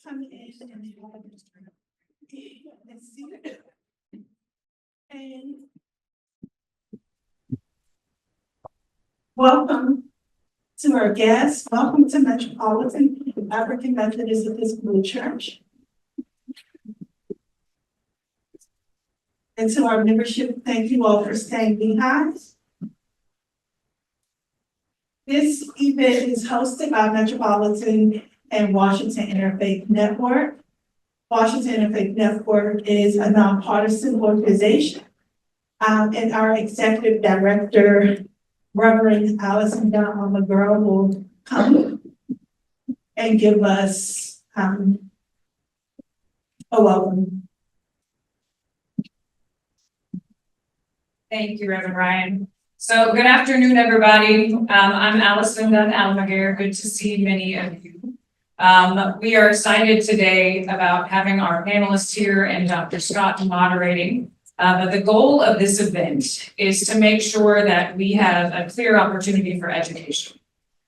come in and see. And welcome to our guests. Welcome to Metropolitan African Methodist Episcopal Church. And to our membership, thank you all for staying behind. This event is hosted by Metropolitan and Washington Interfaith Network. Washington Interfaith Network is a nonpartisan organization. And our executive director, Reverend Allison McGurl, will come and give us a welcome. Thank you, Reverend Ryan. So good afternoon, everybody. I'm Allison Almaguer. Good to see many of you. We are excited today about having our panelists here and Dr. Scott moderating. But the goal of this event is to make sure that we have a clear opportunity for education.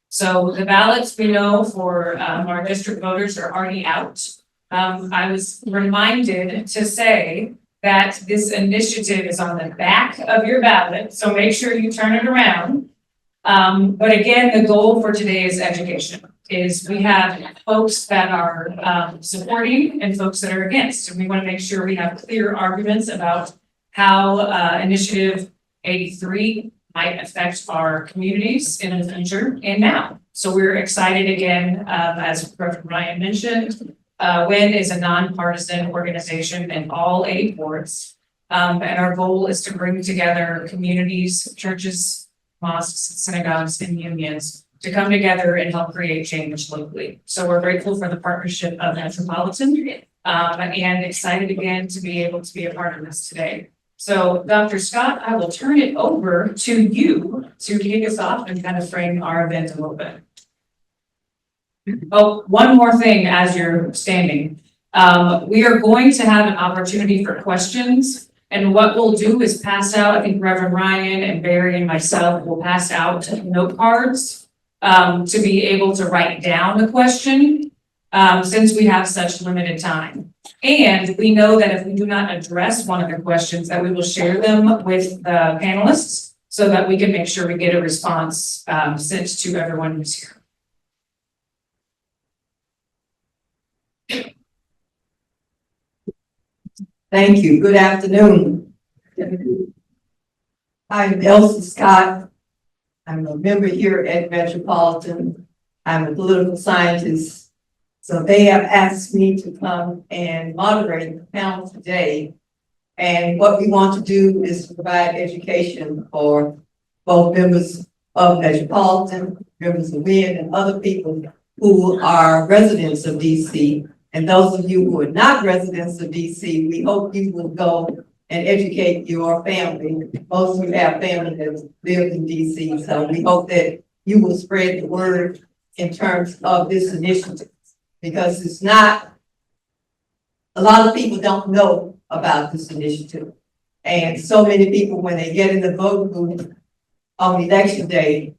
So the ballots we know for our district voters are already out. I was reminded to say that this initiative is on the back of your ballot, so make sure you turn it around. But again, the goal for today is education. We have folks that are supporting and folks that are against, and we want to make sure we have clear arguments about how Initiative 83 might affect our communities in the future and now. So we're excited again, as Reverend Ryan mentioned. WIN is a nonpartisan organization in all 8 wards. And our goal is to bring together communities, churches, mosques, synagogues, and unions to come together and help create change locally. So we're grateful for the partnership of Metropolitan and excited again to be able to be a part of this today. So Dr. Scott, I will turn it over to you to kick us off and kind of frame our event a little bit. Oh, one more thing as you're standing. We are going to have an opportunity for questions. And what we'll do is pass out, I think Reverend Ryan and Barry and myself will pass out note cards to be able to write down the question since we have such limited time. And we know that if we do not address one of the questions, that we will share them with the panelists so that we can make sure we get a response sent to everyone who's here. Thank you. Good afternoon. I'm Elsie Scott. I'm a member here at Metropolitan. I'm a political scientist. So they have asked me to come and moderate the panel today. And what we want to do is to provide education for both members of Metropolitan, members of WIN, and other people who are residents of DC. And those of you who are not residents of DC, we hope you will go and educate your family. Most of you have family that live in DC, so we hope that you will spread the word in terms of this initiative, because it's not, a lot of people don't know about this initiative. And so many people, when they get in the voting booth on election day,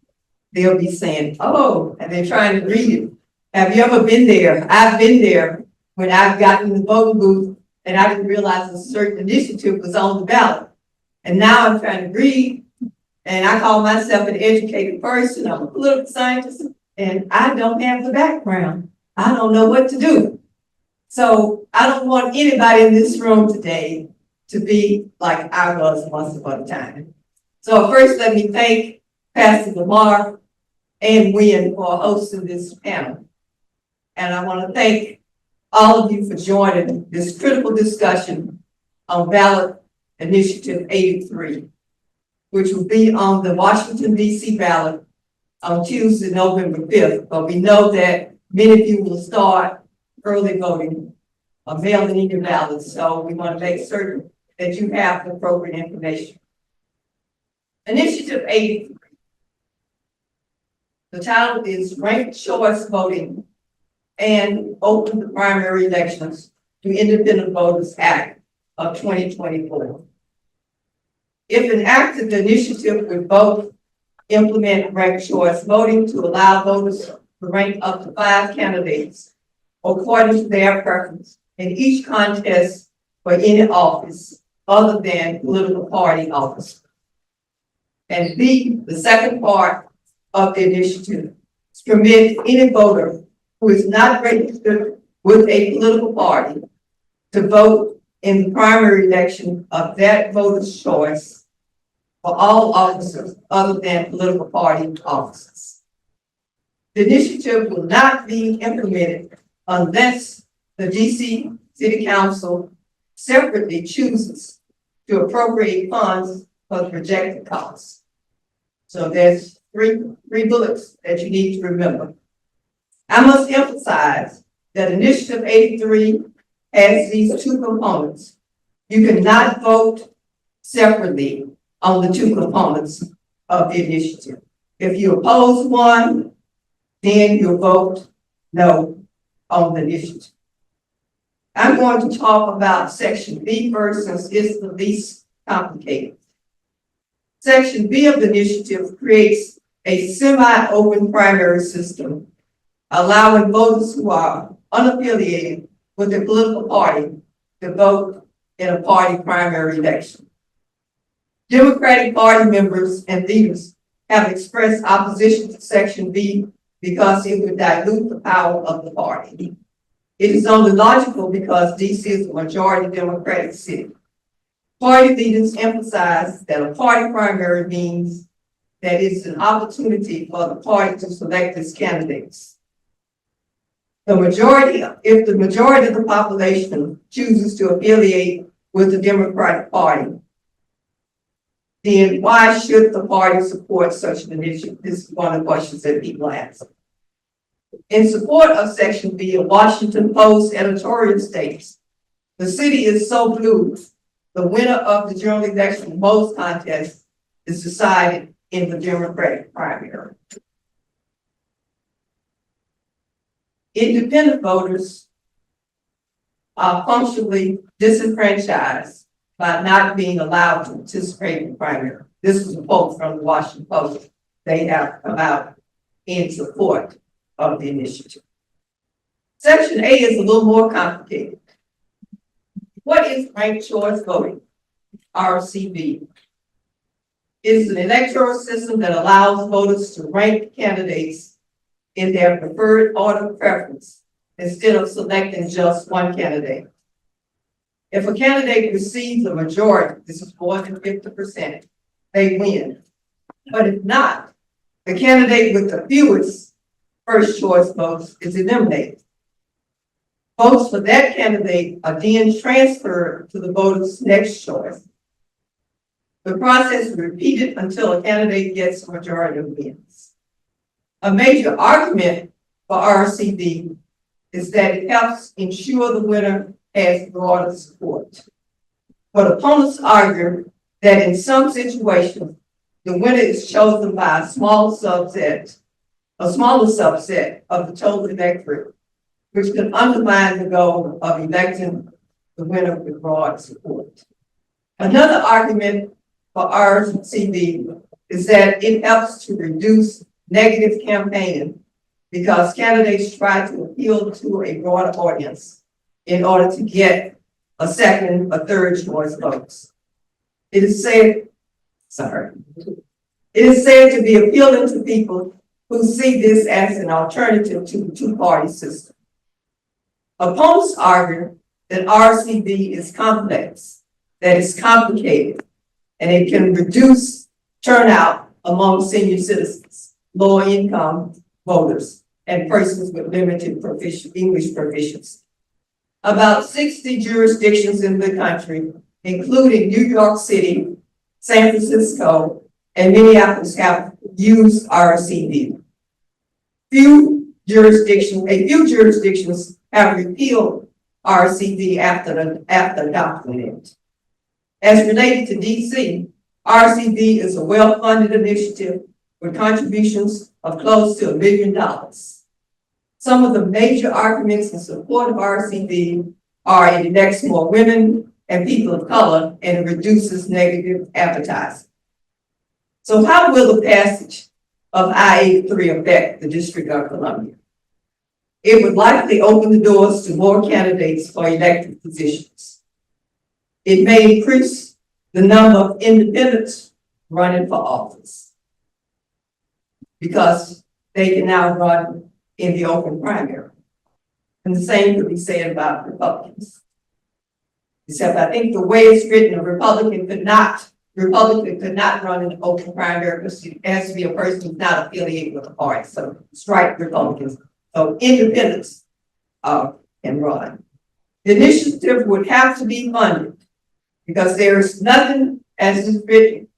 they'll be saying, oh, and they're trying to read it. Have you ever been there? I've been there when I've gotten in the voting booth and I didn't realize a certain initiative was on the ballot. And now I'm trying to read, and I call myself an educated person. I'm a political scientist, and I don't have the background. I don't know what to do. So I don't want anybody in this room today to be like I was once upon a time. So first, let me thank Pastor Lamar and WIN for hosting this panel. And I want to thank all of you for joining this critical discussion on ballot initiative 83, which will be on the Washington, D.C. ballot on Tuesday, November 5th. But we know that many of you will start early voting or mailing in your ballots. So we want to make certain that you have the appropriate information. Initiative 83. The title is Ranked Choice Voting and Open the Primary Elections to Independent Voters Act of 2024. If enacted, the initiative would both implement ranked choice voting to allow voters to rank up to 5 candidates according to their preference in each contest for any office other than political party office. And B, the second part of the initiative is permit any voter who is not registered with a political party to vote in the primary election of that voter's choice for all officers other than political party officers. The initiative will not be implemented unless the DC City Council separately chooses to appropriate funds for the projected costs. So there's three bullets that you need to remember. I must emphasize that Initiative 83 has these two components. You cannot vote separately on the two components of the initiative. If you oppose one, then you'll vote no on the initiative. I'm going to talk about Section B first, since it's the least complicated. Section B of the initiative creates a semi-open primary system, allowing voters who are unaffiliated with a political party to vote in a party primary election. Democratic Party members and leaders have expressed opposition to Section B because it would dilute the power of the party. It is only logical because DC is a majority Democratic city. Party leaders emphasize that a party primary means that it's an opportunity for the party to select its candidates. If the majority of the population chooses to affiliate with the Democratic Party, then why should the party support such an initiative? This is one of the questions that people ask. In support of Section B, a Washington Post editorial states, the city is so blue, the winner of the general election in most contests is decided in the Democratic primary. Independent voters are functionally disenfranchised by not being allowed to participate in the primary. This is a quote from the Washington Post. They have come out in support of the initiative. Section A is a little more complicated. What is ranked choice voting? RCV. It is an electoral system that allows voters to rank candidates in their preferred order of preference instead of selecting just one candidate. If a candidate receives a majority, this is more than 50%, they win. But if not, the candidate with the fewest first choice votes is eliminated. Votes for that candidate are then transferred to the voter's next choice. The process is repeated until a candidate gets a majority of wins. A major argument for RCV is that it helps ensure the winner has broader support. But opponents argue that in some situations, the winner is chosen by a smaller subset of the total electorate, which can undermine the goal of electing the winner with broad support. Another argument for RCV is that it helps to reduce negative campaigning because candidates try to appeal to a broader audience in order to get a second or third choice votes. It is said to be appealing to people who see this as an alternative to the two-party system. Opponents argue that RCV is complex, that it's complicated, and it can reduce turnout among senior citizens, lower income voters, and persons with limited English proficiency. About 60 jurisdictions in the country, including New York City, San Francisco, and Minneapolis, have used RCV. A few jurisdictions have repealed RCV after adopting it. As related to DC, RCV is a well-funded initiative with contributions of close to $1 million. Some of the major arguments in support of RCV are it elects more women and people of color and it reduces negative advertising. So how will the passage of I-83 affect the District of Columbia? It would likely open the doors to more candidates for elected positions. It may increase the number of independents running for office because they can now run in the open primary. And the same could be said about Republicans. Except I think the way it's written, a Republican could not run in an open primary because it has to be a person who's not affiliated with the party. So strike Republicans. So independents can run. The initiative would have to be funded because there is nothing as is written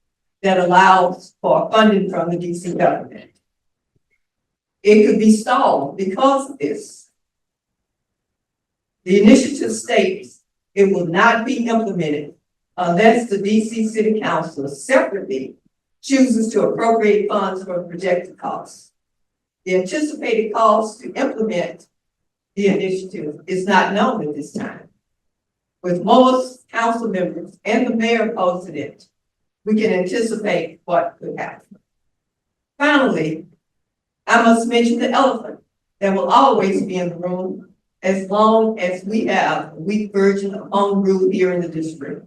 that allows for funding from the DC government. It could be stalled because of this. The initiative states it will not be implemented unless the DC City Council separately chooses to appropriate funds for projected costs. The anticipated cost to implement the initiative is not known at this time. With most council members and the mayor opposing it, we can anticipate what could happen. Finally, I must mention the elephant that will always be in the room as long as we have a weak version of home rule here in the district.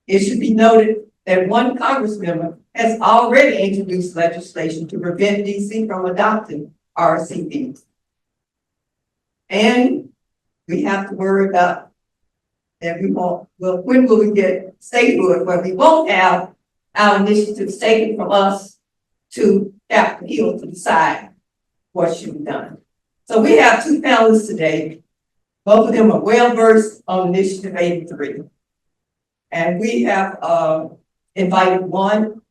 It should be noted that one Congress member has already introduced legislation to prevent DC from adopting RCPs. And we have to worry about that when will we get statehood where we won't have our initiatives taken from us to Capitol Hill to decide what should be done. So we have two panelists today. Both of them are well versed on Initiative 83. And we have invited one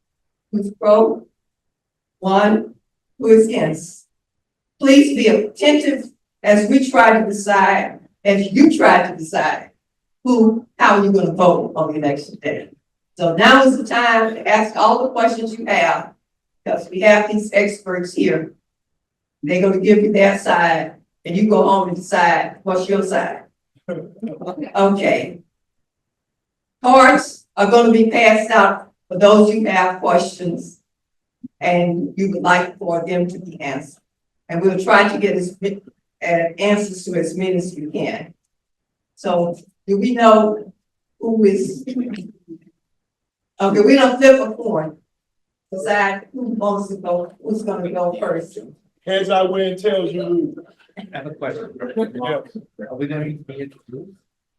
who's pro, one who is against. Please be attentive as we try to decide, as you try to decide how you're going to vote on the election day. So now is the time to ask all the questions you have, because we have these experts here. They're going to give you their side, and you go home and decide what's your side. Okay. Cards are going to be passed out for those who have questions and you would like for them to be answered. And we'll try to get answers to as many as we can. So do we know who is? Okay, we don't flip a coin. Decide who wants to go, who's going to go first. Hands out when it tells you who. I have a question. Yeah. Are we going to be introduced?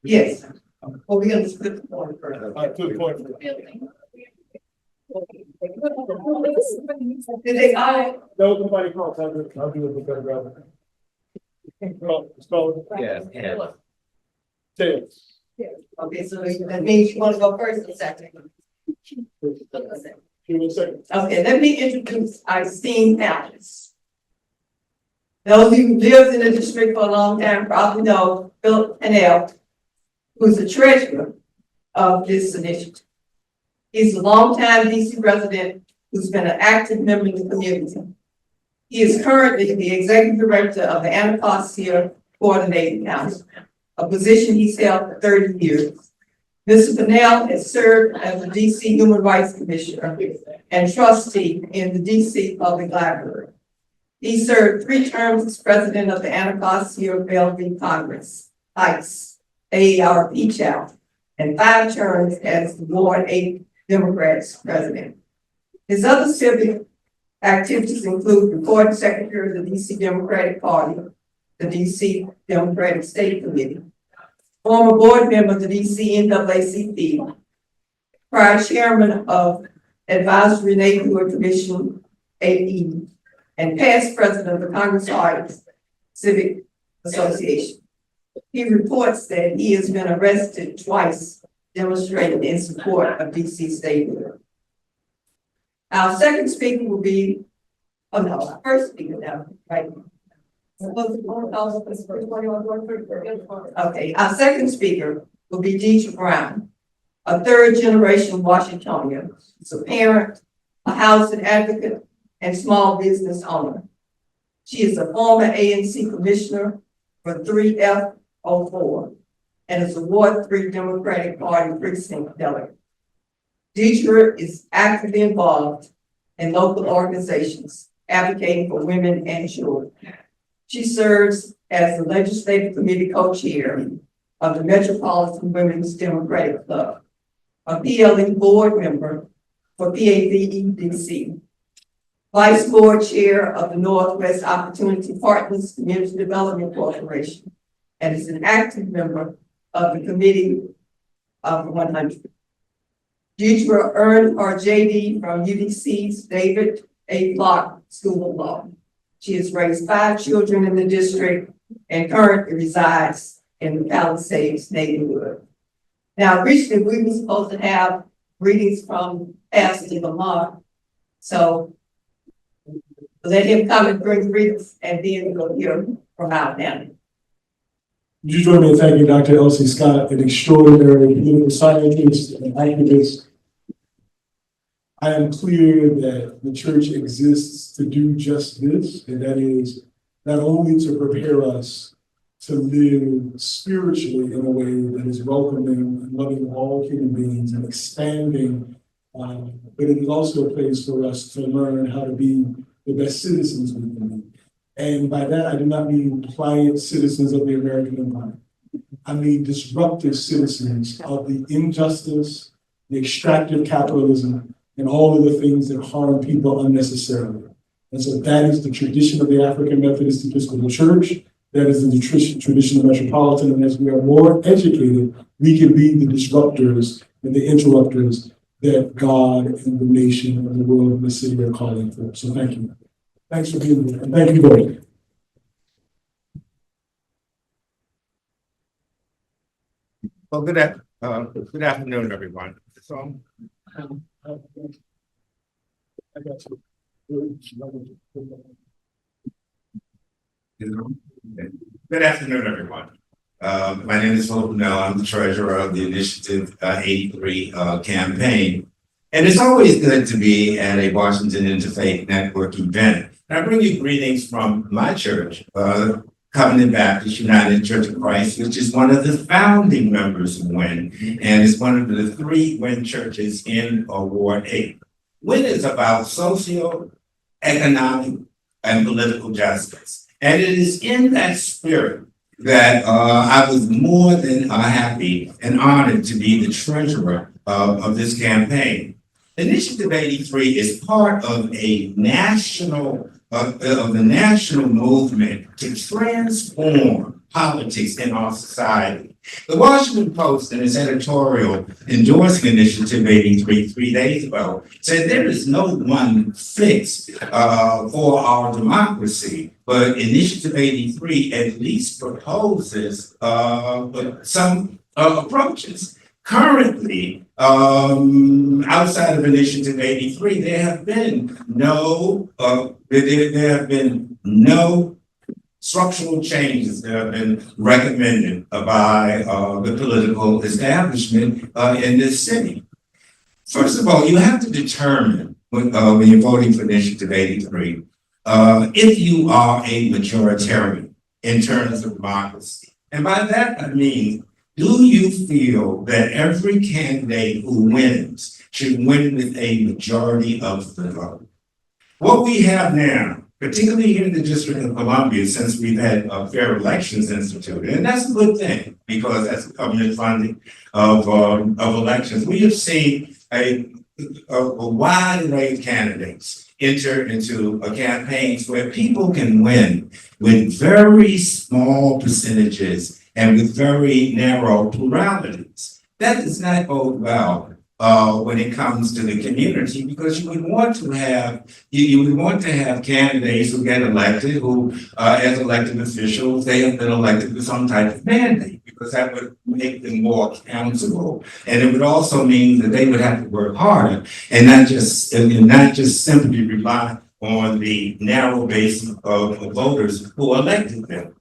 Yes. Well, we're going to split the coin first. To the point. Did they all? No, nobody calls. I'll do it with better brother. Spell Yeah. Tails. Okay, so that means you want to go first or second? Give me a second. Okay, let me introduce our esteemed panelists. Those of you who lived in the district for a long time probably know Philip Pannell, who's the treasurer of this initiative. He's a longtime DC resident who's been an active member of the community. He is currently the executive director of the Anacostia Coordinating Council, a position he's held for 30 years. Mr. Pannell has served as a DC Human Rights Commissioner and trustee in the DC Public Library. He served 3 terms as president of the Anacostia Bellevue Congress, ICE, AARP chapter, and 5 terms as the Ward 8 Democrats president. His other civic activities include recording secretary of the DC Democratic Party, the DC Democratic State Committee, former board member of the DC NAACP, prior chairman of Advisory Neighborhood Commission, AE, and past president of the Congress Arts Civic Association. He reports that he has been arrested twice, demonstrating in support of DC statehood. Our second speaker will be, our first speaker now, right? Okay, our second speaker will be Deirdre Brown, a 3rd generation Washingtonian. She's a parent, a housing advocate, and small business owner. She is a former ANC commissioner for 3F04 and is a Ward 3 Democratic Party precinct delegate. Deirdre is actively involved in local organizations advocating for women and children. She serves as the Legislative Committee Co-Chair of the Metropolitan Women's Democratic Club, a PLE board member for PAVEDC, Vice Board Chair of the Northwest Opportunity Partners Community Development Corporation, and is an active member of the Committee of 100. Deirdre earned her JD from UDC's David A. Clark School of Law. She has raised 5 children in the district and currently resides in the Palisades neighborhood. Now, originally, we were supposed to have greetings from Pastor Lamar. So let him come and bring greetings, and then we'll hear from our panel. Would you join me in thanking Dr. Elsie Scott, an extraordinary political scientist and activist? I am clear that the church exists to do just this, and that is not only to prepare us to live spiritually in a way that is welcoming and loving all human beings and expanding, but it is also a place for us to learn how to be the best citizens we can be. And by that, I do not mean pliant citizens of the American Empire. I mean disruptive citizens of the injustice, the extractive capitalism, and all of the things that harm people unnecessarily. And so that is the tradition of the African Methodist Episcopal Church. That is the tradition of Metropolitan. And as we are more educated, we can be the disruptors and the interrupters that God and the nation and the world and the city are calling for. So thank you. Thanks for being here, and thank you both. Well, good afternoon, everyone. So, I got you. good afternoon, everyone. My name is Pannell. I'm the treasurer of the Initiative 83 campaign. And it's always good to be at a Washington Interfaith Network event. I bring you greetings from my church, Covenant Baptist United Church of Christ, which is one of the founding members of WIN, and is one of the 3 WIN churches in Ward 8. WIN is about socio, economic, and political justice. And it is in that spirit that I was more than happy and honored to be the treasurer of this campaign. Initiative 83 is part of a national movement to transform politics in our society. The Washington Post, in its editorial endorsing Initiative 83 3 days ago, said there is no one fix for our democracy, but Initiative 83 at least proposes some approaches. Currently, outside of Initiative 83, there have been no structural changes that have been recommended by the political establishment in this city. First of all, you have to determine when you're voting for Initiative 83 if you are a majoritarian in terms of democracy. And by that, I mean, do you feel that every candidate who wins should win with a majority of the vote? What we have now, particularly here in the District of Columbia, since we've had fair elections instituted, and that's a good thing because that's government funding of elections. We have seen a wide array of candidates enter into campaigns where people can win with very small percentages and with very narrow pluralities. That does not bode well when it comes to the community, because you would want to have candidates who get elected, who as elected officials, they have been elected with some type of mandate, because that would make them more accountable. And it would also mean that they would have to work harder and not just simply rely on the narrow base of voters who elected them.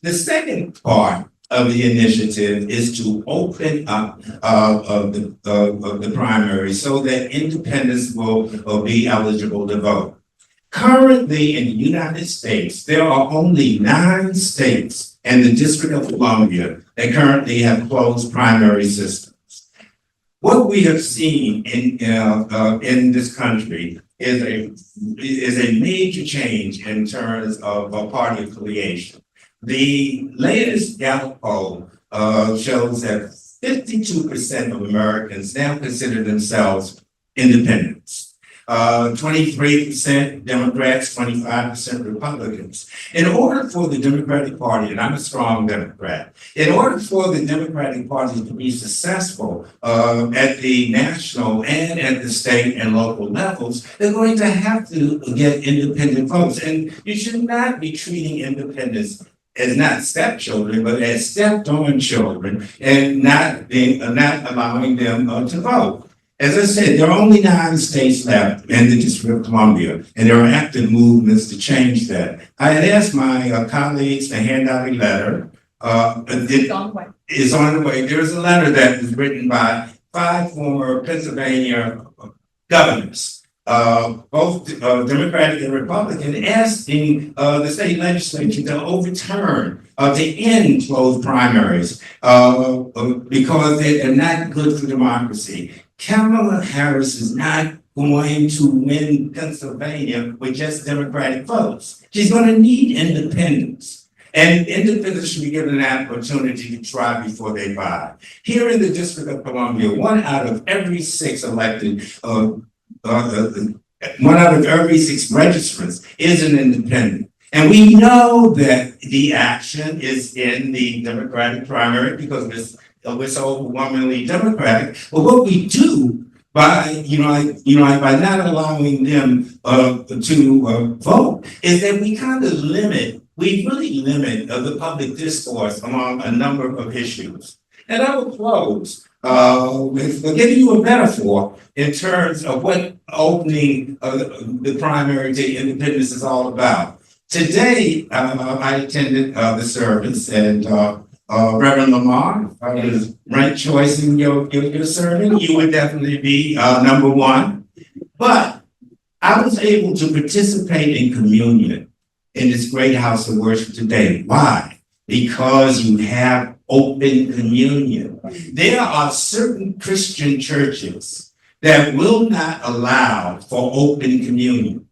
The second part of the initiative is to open up of the primary so that independents will be eligible to vote. Currently in the United States, there are only 9 states and the District of Columbia that currently have closed primary systems. What we have seen in this country is a major change in terms of a party affiliation. The latest Gallup poll shows that 52% of Americans now consider themselves independents. 23% Democrats, 25% Republicans. In order for the Democratic Party, and I'm a strong Democrat, in order for the Democratic Party to be successful at the national and at the state and local levels, they're going to have to get independent votes. And you should not be treating independents as not stepchildren, but as stepped-on children, and not allowing them to vote. As I said, there are only 9 states left in the District of Columbia, and there are active movements to change that. I had asked my colleagues to hand out a letter. It's on the way. There's a letter that was written by 5 former Pennsylvania governors, both Democratic and Republican, asking the state legislature to overturn, to end closed primaries because they are not good for democracy. Kamala Harris is not going to win Pennsylvania with just Democratic votes. She's going to need independents. And independents should be given an opportunity to try before they buy. Here in the District of Columbia, 1 out of every 6 elected, 1 out of every 6 registrants is an independent. And we know that the action is in the Democratic primary because we're so overwhelmingly Democratic. But what we do by by not allowing them to vote is that we really limit the public discourse among a number of issues. And I will close with giving you a metaphor in terms of what opening the primary to independence is all about. Today, I attended the service, and Reverend Lamar, I was right choice in your sermon. You would definitely be number 1. But I was able to participate in communion in this great house of worship today. Why? Because you have open communion. There are certain Christian churches that will not allow for open communion.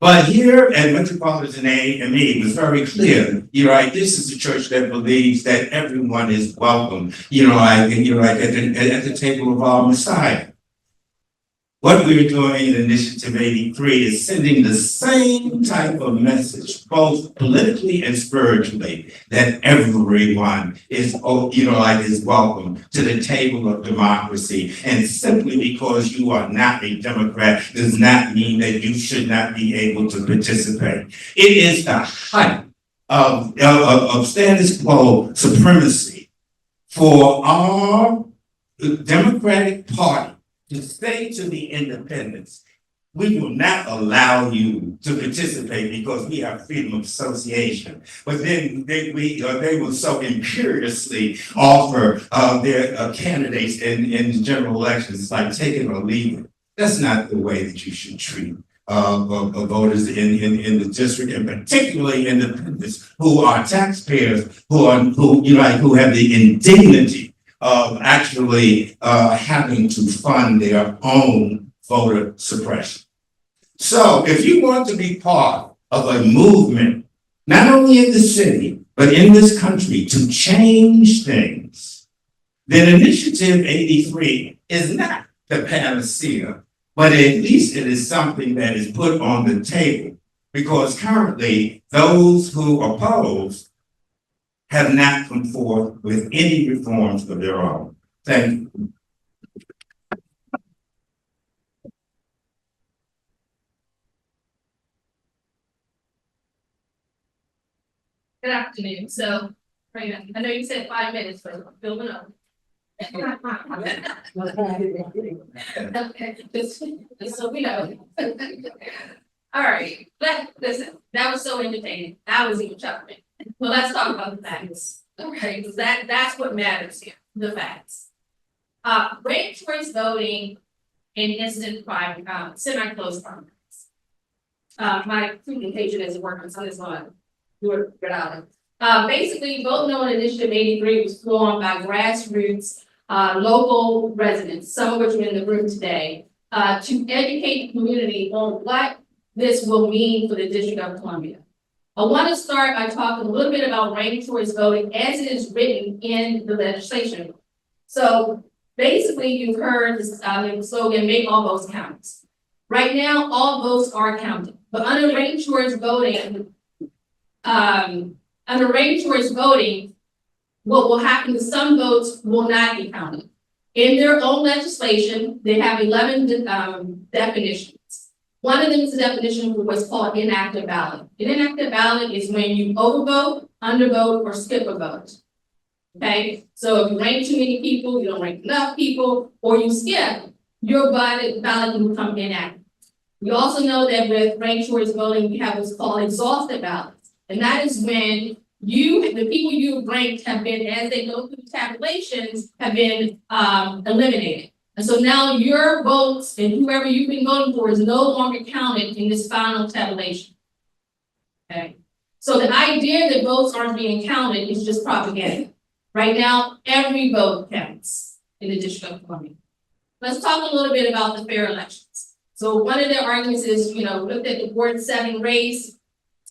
But here at Metropolitan AME, it was very clear, this is a church that believes that everyone is welcome, at the table of our Messiah. What we're doing in Initiative 83 is sending the same type of message, both politically and spiritually, that everyone is welcome to the table of democracy. And simply because you are not a Democrat does not mean that you should not be able to participate. It is the height of status quo supremacy for our Democratic Party to say to the independents, we will not allow you to participate because we have freedom of association. But then they will so imperiously offer their candidates in the general elections. It's like take it or leave it. That's not the way that you should treat voters in the district, and particularly independents who are taxpayers, who have the indignity of actually having to fund their own voter suppression. So if you want to be part of a movement, not only in the city, but in this country to change things, then Initiative 83 is not the panacea, but at least it is something that is put on the table, because currently those who oppose have not come forth with any reforms of their own. Thank you. Good afternoon. So, I know you said 5 minutes, but building up. Okay, just so we know. All right, listen, that was so entertaining. I was even chuckling. Well, let's talk about the facts. Okay, because that's what matters here, the facts. Ranked choice voting in instant semi-closed primaries. My presentation isn't working, so this one, do it without it. Basically, voting on Initiative 83 was formed by grassroots local residents, some of which are in the room today, to educate the community on what this will mean for the District of Columbia. I want to start by talking a little bit about ranked choice voting as it is written in the legislation. So basically, you've heard this the slogan, make all votes count. Right now, all votes are counted, but under ranked choice voting, what will happen is some votes will not be counted. In their own legislation, they have 11 definitions. One of them is the definition for what's called inactive ballot. An inactive ballot is when you overvote, undervote, or skip a vote. Okay, so if you rank too many people, you don't rank enough people, or you skip, your ballot can become inactive. We also know that with ranked choice voting, we have what's called exhausted ballots. And that is when the people you ranked have been, as they go through the tabulations, have been eliminated. And so now your votes and whoever you've been voting for is no longer counted in this final tabulation. Okay. So the idea that votes aren't being counted is just propaganda. Right now, every vote counts in the District of Columbia. Let's talk a little bit about the fair elections. So one of the arguments is, looked at the Ward 7 race,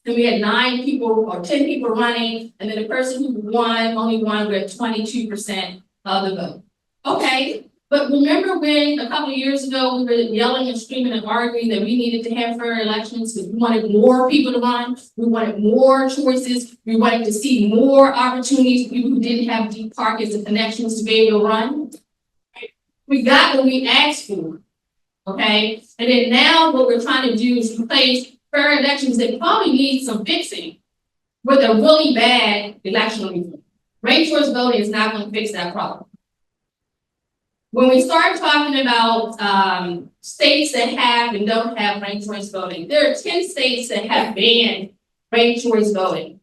and we had 9 people or 10 people running, and then the person who won only won with 22% of the vote. Okay. But remember when a couple of years ago, we were yelling and screaming and arguing that we needed to have fair elections because we wanted more people to run, we wanted more choices, we wanted to see more opportunities for people who didn't have deep pockets and connections to be able to run. We got what we asked for, okay? And then now what we're trying to do is replace fair elections that probably need some fixing with a really bad election reform. Ranked choice voting is not going to fix that problem. When we start talking about states that have and don't have ranked choice voting, there are 10 states that have banned ranked choice voting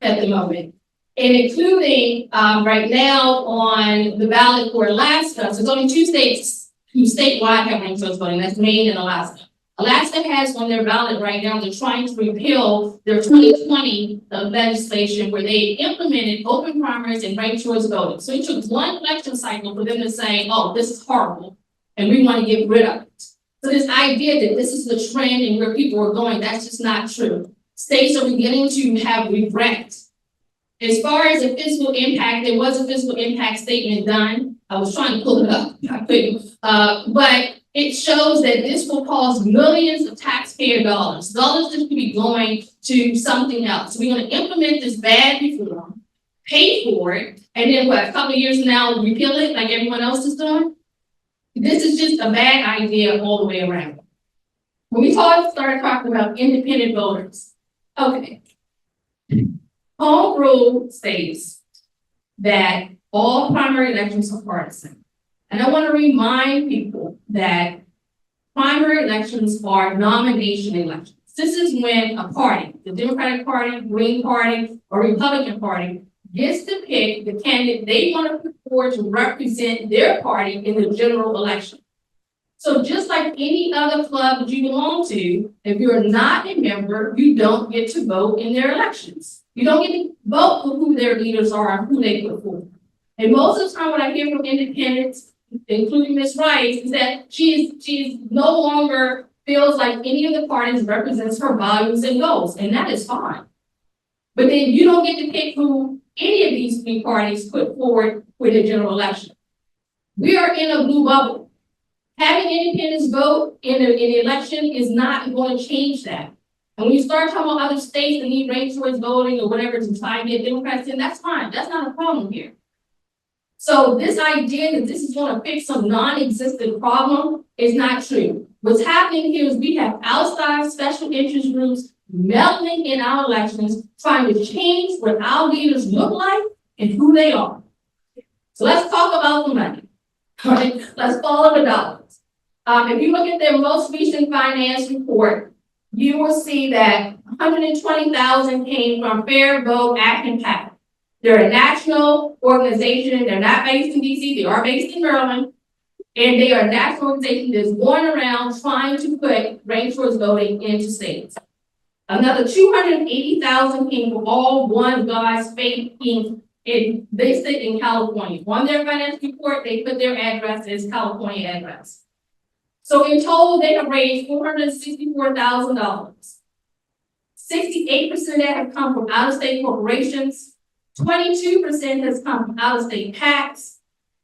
at the moment. And including right now on the ballot for Alaska, so there's only 2 states who statewide have ranked choice voting, that's Maine and Alaska. Alaska has on their ballot right now, they're trying to repeal their 2020 legislation where they implemented open primaries and ranked choice voting. So it took one election cycle for them to say, oh, this is horrible, and we want to get rid of it. So this idea that this is the trend and where people are going, that's just not true. States are beginning to have regret. As far as the fiscal impact, there was a fiscal impact statement done. I was trying to pull it up, I couldn't, but it shows that this will cost millions of taxpayer dollars that could be going to something else. We're going to implement this bad reform, pay for it, and then a couple of years from now, repeal it like everyone else is doing? This is just a bad idea all the way around. When we started talking about independent voters, okay. Home rule states that all primary elections are partisan. And I want to remind people that primary elections are nomination elections. This is when a party, the Democratic Party, Green Party, or Republican Party, gets to pick the candidate they want to put forward to represent their party in the general election. So just like any other club that you belong to, if you're not a member, you don't get to vote in their elections. You don't get to vote for who their leaders are and who they put forward. And most of the time what I hear from independents, including Ms. Rice, is that she's no longer feels like any of the parties represents her values and goals, and that is fine. But then you don't get to pick who any of these 3 parties put forward for the general election. We are in a blue bubble. Having independents vote in an election is not going to change that. And when you start talking about other states that need ranked choice voting or whatever to try and get Democrats in, that's fine. That's not a problem here. So this idea that this is going to fix some non-existent problem is not true. What's happening here is we have outside special interest groups meddling in our elections, trying to change what our leaders look like and who they are. So let's talk about the money. All right, let's follow the dollars. If you look at their most recent finance report, you will see that 120,000 came from Fair Vote Action PAC. They're a national organization. They're not based in DC. They are based in Maryland. And they are a national organization that's going around trying to put ranked choice voting into states. Another 280,000 came from All One God's Faith Inc. They sit in California. On their finance report, they put their address as California address. So in total, they have raised $464,000. 68% of that have come from out-of-state corporations, 22% has come from out-of-state PACs,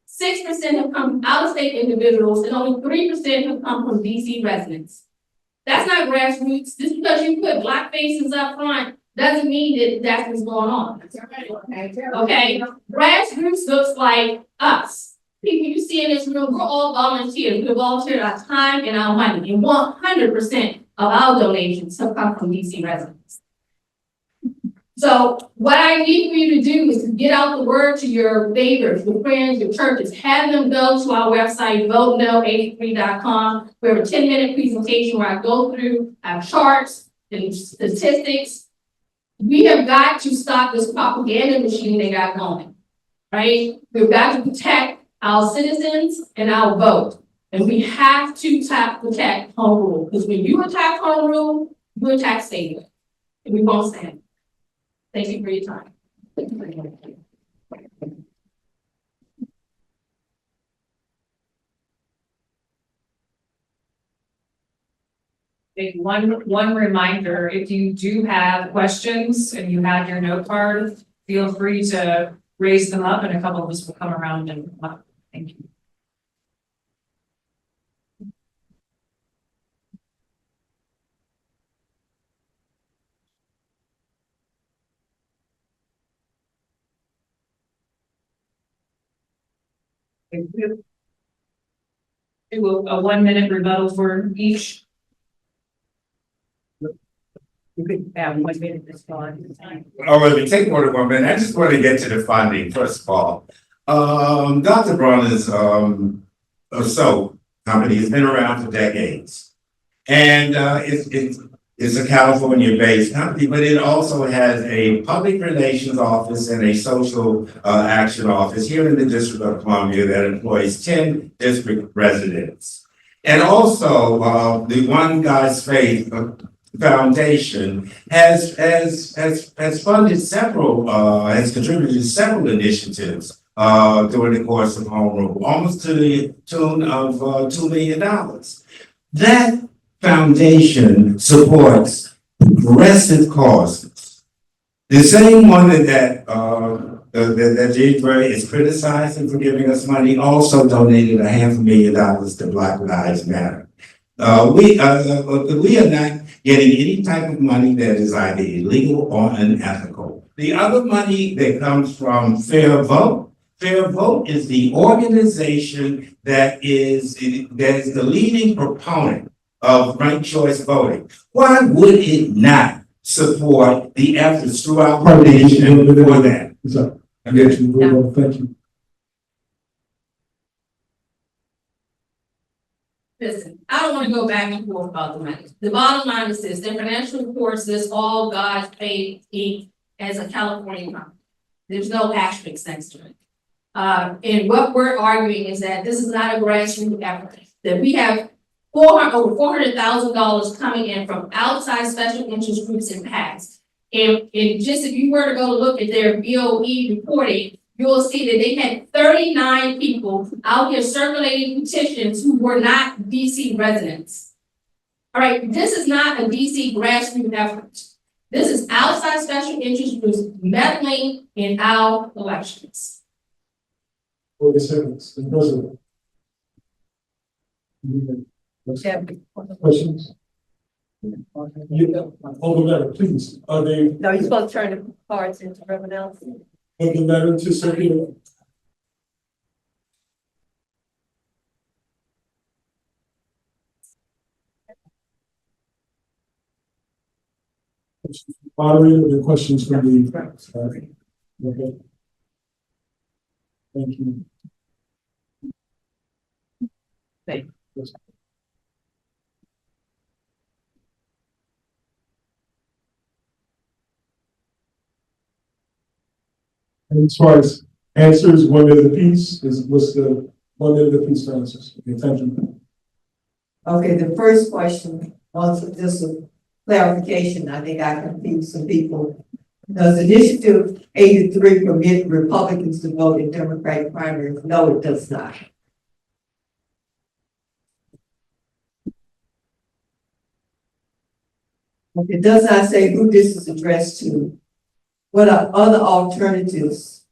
6% have come from out-of-state individuals, and only 3% have come from DC residents. That's not grassroots. Just because you put black faces up front doesn't mean that that's what's going on. Okay? Grassroots looks like us. People you see in this room, we're all volunteers. We volunteered our time and our money, and 100% of our donations have come from DC residents. So what I need for you to do is to get out the word to your neighbors, your friends, your churches. Have them go to our website, voteno83.com. We have a 10-minute presentation where I go through our charts and statistics. We have got to stop this propaganda machine they got going, right? We've got to protect our citizens and our vote. And we have to protect home rule. Because when you attack home rule, you attack statehood. And we won't stand. Thank you for your time. One reminder, if you do have questions and you have your note card, feel free to raise them up and a couple of us will come around and thank you. Do a 1-minute rebuttal for each. You could have 1 minute this time. Oh, let me take more than 1 minute. I just want to get to the funding, first of all. Dr. Bronner's soap company has been around for decades. And it's a California-based company, but it also has a public relations office and a social action office here in the District of Columbia that employs 10 district residents. And also, the One God's Faith Foundation has funded several, has contributed to several initiatives during the course of home rule, almost to the tune of $2 million. That foundation supports progressive causes. The same one that Deirdre is criticizing for giving us money also donated $500,000 to Black Lives Matter. We are not getting any type of money that is either illegal or unethical. The other money that comes from Fair Vote. Fair Vote is the organization that is the leading proponent of ranked choice voting. Why would it not support the efforts throughout the nation for that? I get you. Thank you. Listen, I don't want to go back and forth about the money. The bottom line is this: the financial report says all God's paid Inc. as a California company. There's no asterisk next to it. And what we're arguing is that this is not a grassroots effort. That we have over $400,000 coming in from outside special interest groups and PACs. And just if you were to go look at their BOE reporting, you'll see that they had 39 people out here circulating petitions who were not DC residents. All right, this is not a DC grassroots effort. This is outside special interest groups meddling in our elections. 40 seconds. The president. Questions? Hold the letter, please. Are they? No, you're supposed to turn the cards into everyone else. Hold the letter to circular. Moderator, the questions from the. Okay. Thank you. Thank you. And as far as answers, 1 minute apiece what's the 1 minute apiece for answers? Okay, thank you. Okay, the first question, also just a clarification, I think I confused some people. Does Initiative 83 permit Republicans to vote in Democratic primaries? No, it does not. It does not say who this is addressed to. What are other alternatives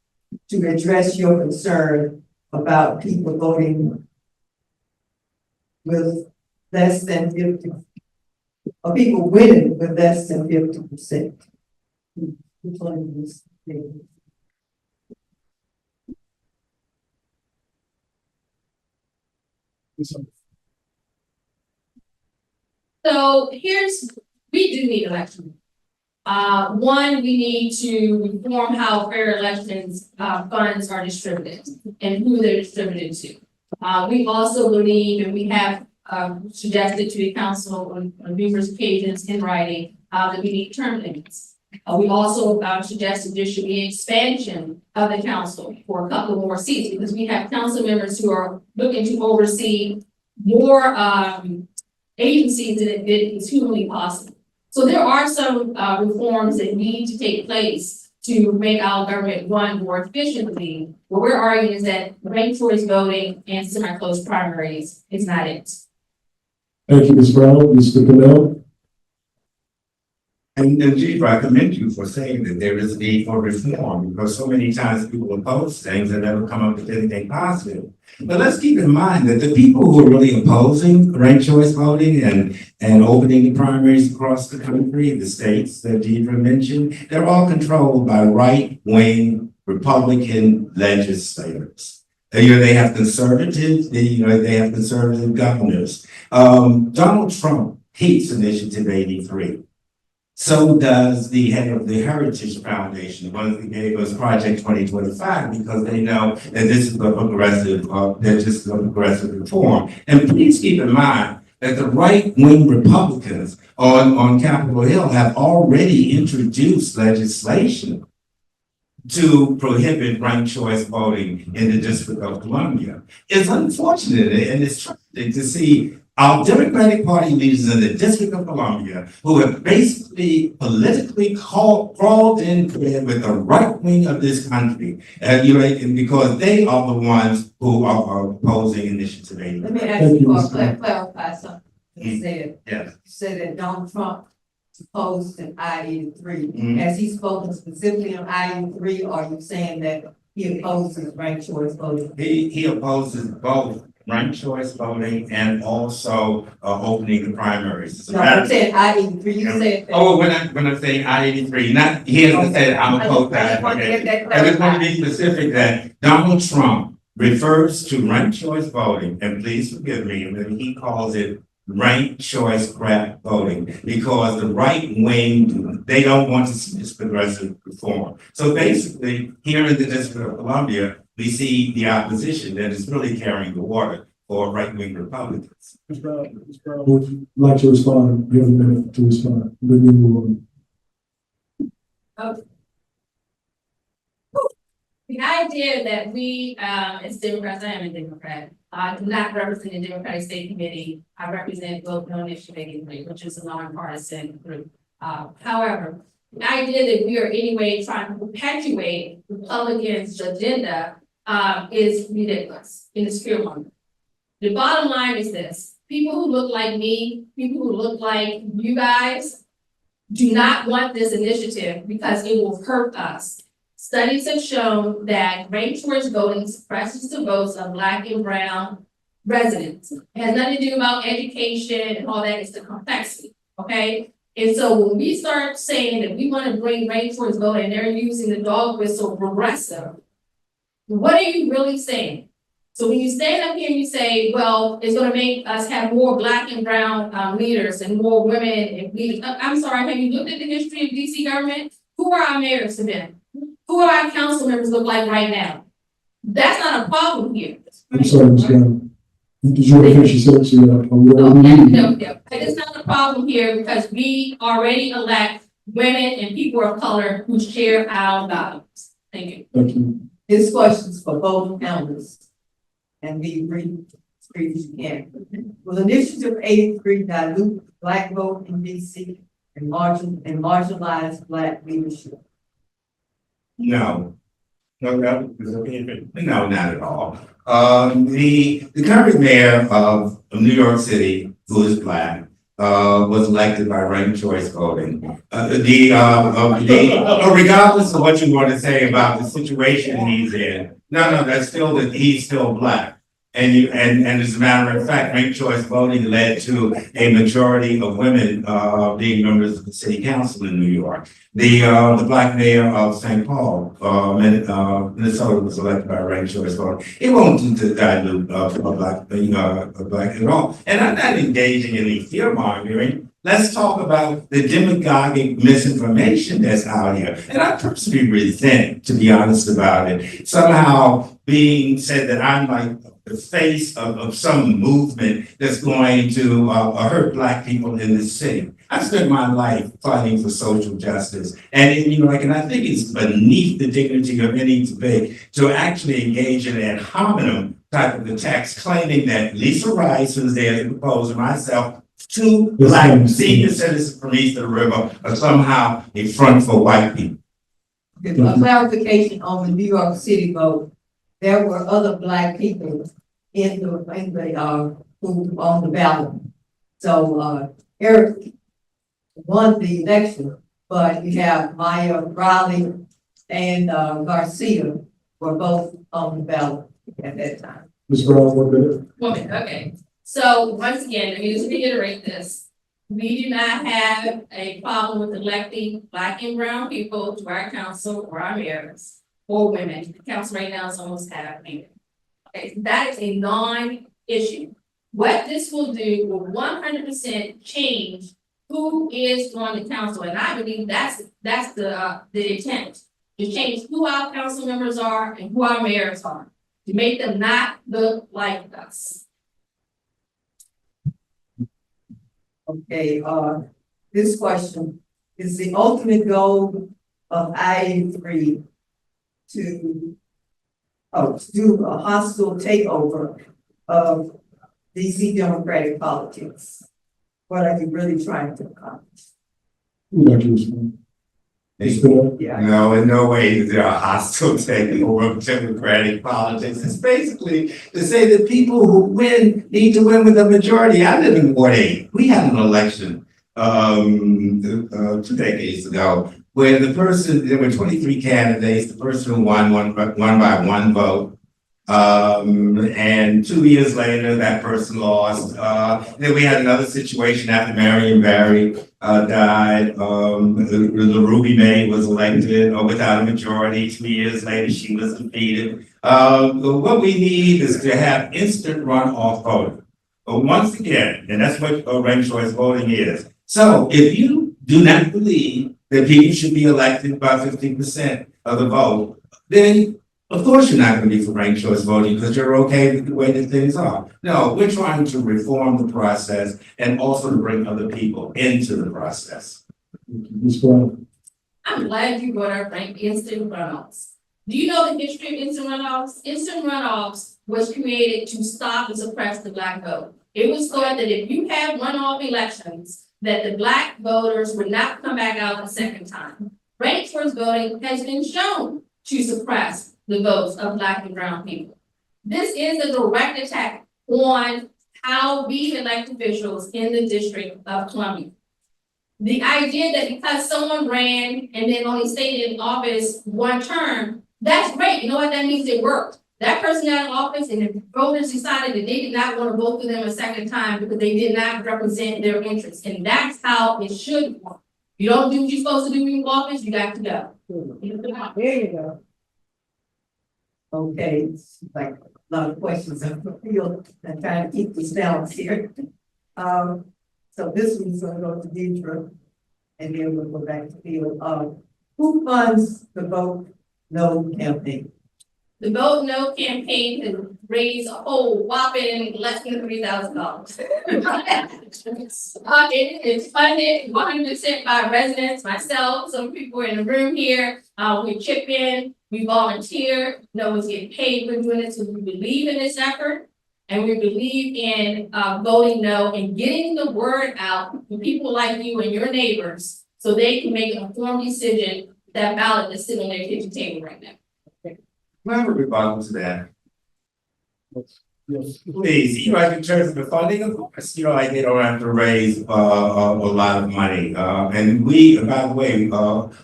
to address your concern about people voting with less than 50, or people winning with less than 50%? Which one is this? So we do need elections. One, we need to reform how fair elections, funds are distributed and who they're distributed to. We also believe, and we have, suggested to the council on numerous occasions in writing, that we need term limits. We also, suggested there should be an expansion of the council for a couple more seats, because we have council members who are looking to oversee more, agencies than it is humanly possible. So there are some reforms that need to take place to make our government run more efficiently. What we're arguing is that ranked choice voting and semi-closed primaries is not it. Thank you, Ms. Brown. Mr. Pannell? And Deirdre, I commend you for saying that there is a need for reform, because so many times people oppose things and never come up with anything positive. But let's keep in mind that the people who are really opposing ranked choice voting and opening the primaries across the country, the states that Deirdre mentioned, they're all controlled by right-wing Republican legislators. They have conservatives, they have conservative governors. Donald Trump hates Initiative 83. So does the head of the Heritage Foundation, one of the gave us Project 2025, because they know that this is a progressive, reform. And please keep in mind that the right-wing Republicans on Capitol Hill have already introduced legislation to prohibit ranked choice voting in the District of Columbia. It's unfortunate and it's tragic to see our Democratic Party leaders in the District of Columbia, who have basically politically crawled in with the right wing of this country, because they are the ones who are opposing Initiative 83. Let me ask you to clarify something. You said, Yes. you said that Donald Trump opposed an I-83. Has he spoken specifically on I-83, or are you saying that he opposes ranked choice voting? He opposes both ranked choice voting and also opening the primaries. No, I'm saying I-83, you said that. Oh, when I'm saying I-83, he hasn't said I'm opposed to that. I just want to get that I just want to clarified. be specific that Donald Trump refers to ranked choice voting, and please forgive me, when he calls it ranked choice crap voting, because the right wing, they don't want to see this progressive reform. So basically, here in the District of Columbia, we see the opposition that is really carrying the water for right-wing Republicans. Ms. Brown, would you like to respond? You have a minute to respond. Then we move on. The idea that we, as Democrats, I am a Democrat, do not represent the Democratic State Committee. I represent Vote No Initiative 83, which is a nonpartisan group. However, the idea that we are anyway trying to perpetuate Republicans' agenda is ridiculous in the spirit moment. The bottom line is this: people who look like me, people who look like you guys, do not want this initiative because it will hurt us. Studies have shown that ranked choice voting suppresses the votes of Black and Brown residents. It has nothing to do about education and all that, it's the complexity, okay? And so when we start saying that we want to bring ranked choice voting and they're using the dog whistle progressive, what are you really saying? So when you stand up here and you say, well, it's going to make us have more Black and Brown leaders and more women and leaders. I'm sorry, have you looked at the history of DC government? Who are our mayors today? Who are our council members look like right now? That's not a problem here. I'm sorry, Ms. Brown. Did you want to finish your sentence? No. It's not a problem here because we already elect women and people of color who share our values. Thank you. Thank you. This question's for both panelists, and be brief as you can. Will Initiative 83 dilute Black vote in DC and marginalize Black leadership? No, not at all. The current mayor of New York City, who is Black, was elected by ranked choice voting. Regardless of what you want to say about the situation he's in, that's still that he's still black. And as a matter of fact, ranked choice voting led to a majority of women being members of the city council in New York. The black mayor of St. Paul, Minnesota, was elected by ranked choice voting. It won't dilute black at all. And I'm not engaging in any fear mongering. Let's talk about the demagogic misinformation that's out here. And I personally resent, to be honest about it, somehow being said that I'm like the face of some movement that's going to hurt black people in this city. I spent my life fighting for social justice. And I think it's beneath the dignity of any debate to actually engage in an ad hominem type of attacks, claiming that Lisa Rice, who's there to propose, and myself, two black senior citizens from east of the river, are somehow a front for white people. A clarification on the New York City vote. There were other black people who on the ballot. So Eric won the election, but you have Maya Riley and Garcia were both on the ballot at that time. Ms. Brown, 1 minute. Woman, okay. So once again, let me just reiterate this. We do not have a problem with electing black and brown people to our council or our mayors or women. The council right now is almost half women. Okay, that is a non-issue. What this will do will 100% change who is on the council, and I believe that's the intent, to change who our council members are and who our mayors are, to make them not look like us. Okay, this question is the ultimate goal of I-83 to do a hostile takeover of DC Democratic politics. What are you really trying to accomplish? Who'd like to respond? Ms. Pannell? Yeah. No, in no way is there a hostile takeover of democratic politics. It's basically to say that people who win need to win with a majority. I live in Ward 8. We had an election 2 decades ago where there were 23 candidates. The person who won by one vote. And 2 years later, that person lost. Then we had another situation after Marion Barry died. The Ruby May was elected without a majority. 2 years later, she was defeated. What we need is to have instant runoff voting. But once again, and that's what ranked choice voting is. So if you do not believe that people should be elected by 50% of the vote, then of course you're not going to be for ranked choice voting because you're okay with the way that things are. No, we're trying to reform the process and also to bring other people into the process. Ms. Brown? I'm glad you brought up instant runoffs. Do you know the history of instant runoffs? Instant runoffs was created to stop and suppress the black vote. It was thought that if you had runoff elections, that the black voters would not come back out the second time. Ranked choice voting has been shown to suppress the votes of black and brown people. This is a direct attack on how we elect officials in the District of Columbia. The idea that because someone ran and then only stayed in office one term, that's great. You know what that means? It worked. That person got in office and the voters decided that they did not want to vote for them a second time because they did not represent their interests. And that's how it should work. You don't do what you're supposed to do in office, you got to go. There you go. Okay, it's like a lot of questions on the field. I'm trying to keep this balance here. So this one's gonna go to Deirdre, and then we'll go back to field. Who funds the Vote No campaign? The Vote No campaign has raised a whole whopping less than $3,000. It is funded 100% by residents, myself, some people in the room here. We chip in, we volunteer, no one's getting paid. We're doing it because we believe in this effort. And we believe in voting no and getting the word out to people like you and your neighbors so they can make an informed decision that ballot is sitting on their kitchen table right now. Well, rebuttal to that. Yes. Please, in terms of the funding, of course, like they don't have to raise a lot of money. And we, by the way,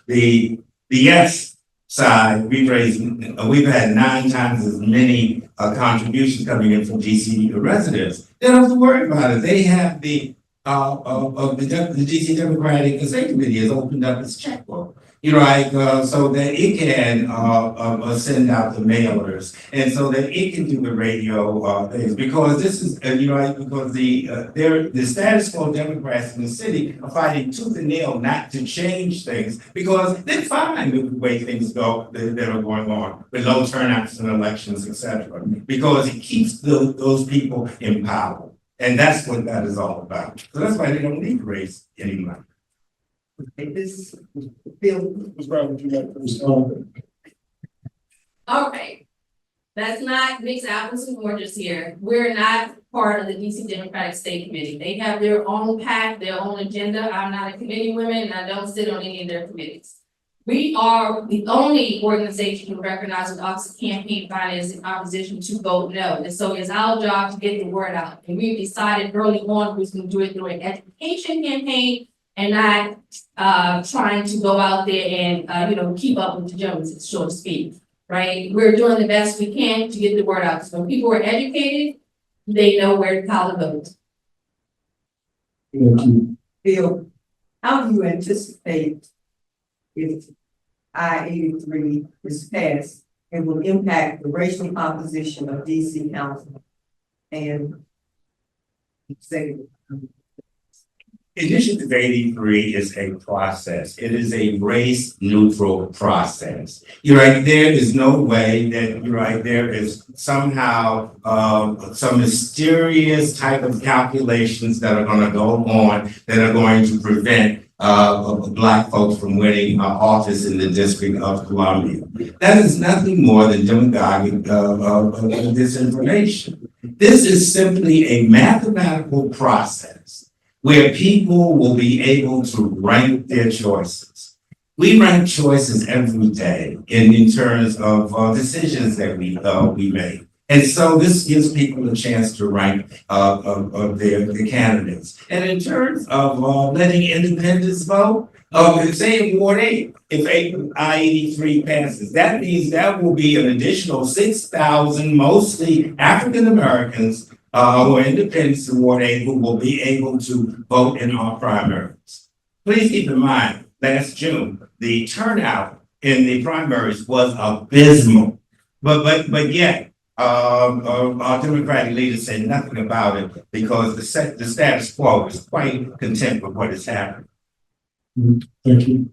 the yes side, we've had 9 times as many contributions coming in from DC residents. They don't have to worry about it. They have the DC Democratic State Committee has opened up its checkbook. So that it can send out the mailers, and so that it can do the radio things, because this is because the status quo Democrats in the city are fighting tooth and nail not to change things, because they're fine with the way things go that are going on with low turnouts in elections, etc. Because it keeps those people in power, and that's what that is all about. So that's why they don't need to raise any money. This bill, Ms. Brown, would you like to respond? All right. Let's not mix apples and oranges here. We're not part of the DC Democratic State Committee. They have their own path, their own agenda. I'm not a committee woman and I don't sit on any of their committees. We are the only organization who recognizes the Office of Campaign Finance in opposition to vote no. And so it's our job to get the word out. And we've decided early on we can do it through an education campaign and not trying to go out there and keep up with the Joneses, so to speak. Right? We're doing the best we can to get the word out. So when people are educated, they know where to call the vote. Thank you. Bill, how do you anticipate if I-83 is passed, it will impact the racial composition of DC Council and executive? Initiative 83 is a process. It is a race neutral process. There is no way that there is somehow some mysterious type of calculations that are going to go on that are going to prevent Black folks from winning office in the District of Columbia. That is nothing more than demagogic disinformation. This is simply a mathematical process where people will be able to rank their choices. We rank choices every day in terms of decisions that we make. And so this gives people a chance to rank their candidates. And in terms of letting independents vote, say in Ward 8, if I-83 passes, that means that will be an additional 6,000, mostly African Americans, who are independents in Ward 8, who will be able to vote in our primaries. Please keep in mind, last June, the turnout in the primaries was abysmal. But yet, our Democratic leaders say nothing about it because the status quo is quite content with what is happening. Thank you.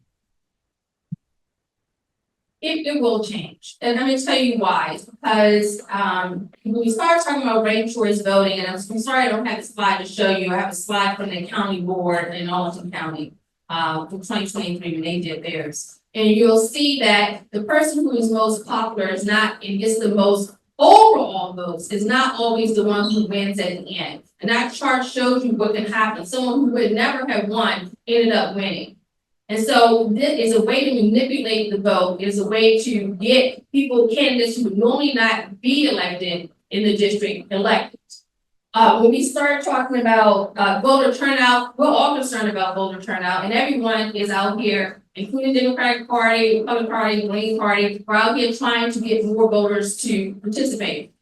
It will change. And let me tell you why. It's because when we start talking about ranked choice voting, and I'm sorry I don't have a slide to show you. I have a slide from the county board in Alton County from 2023 when they did theirs. And you'll see that the person who is most popular is not and gets the most overall votes is not always the one who wins at the end. And that chart shows you what can happen. Someone who would never have won ended up winning. And so this is a way to manipulate the vote. It is a way to get candidates who would normally not be elected in the district elected. When we start talking about voter turnout, we're all concerned about voter turnout, and everyone is out here, including the Democratic Party, Republican Party, the Green Party, we're out here trying to get more voters to participate.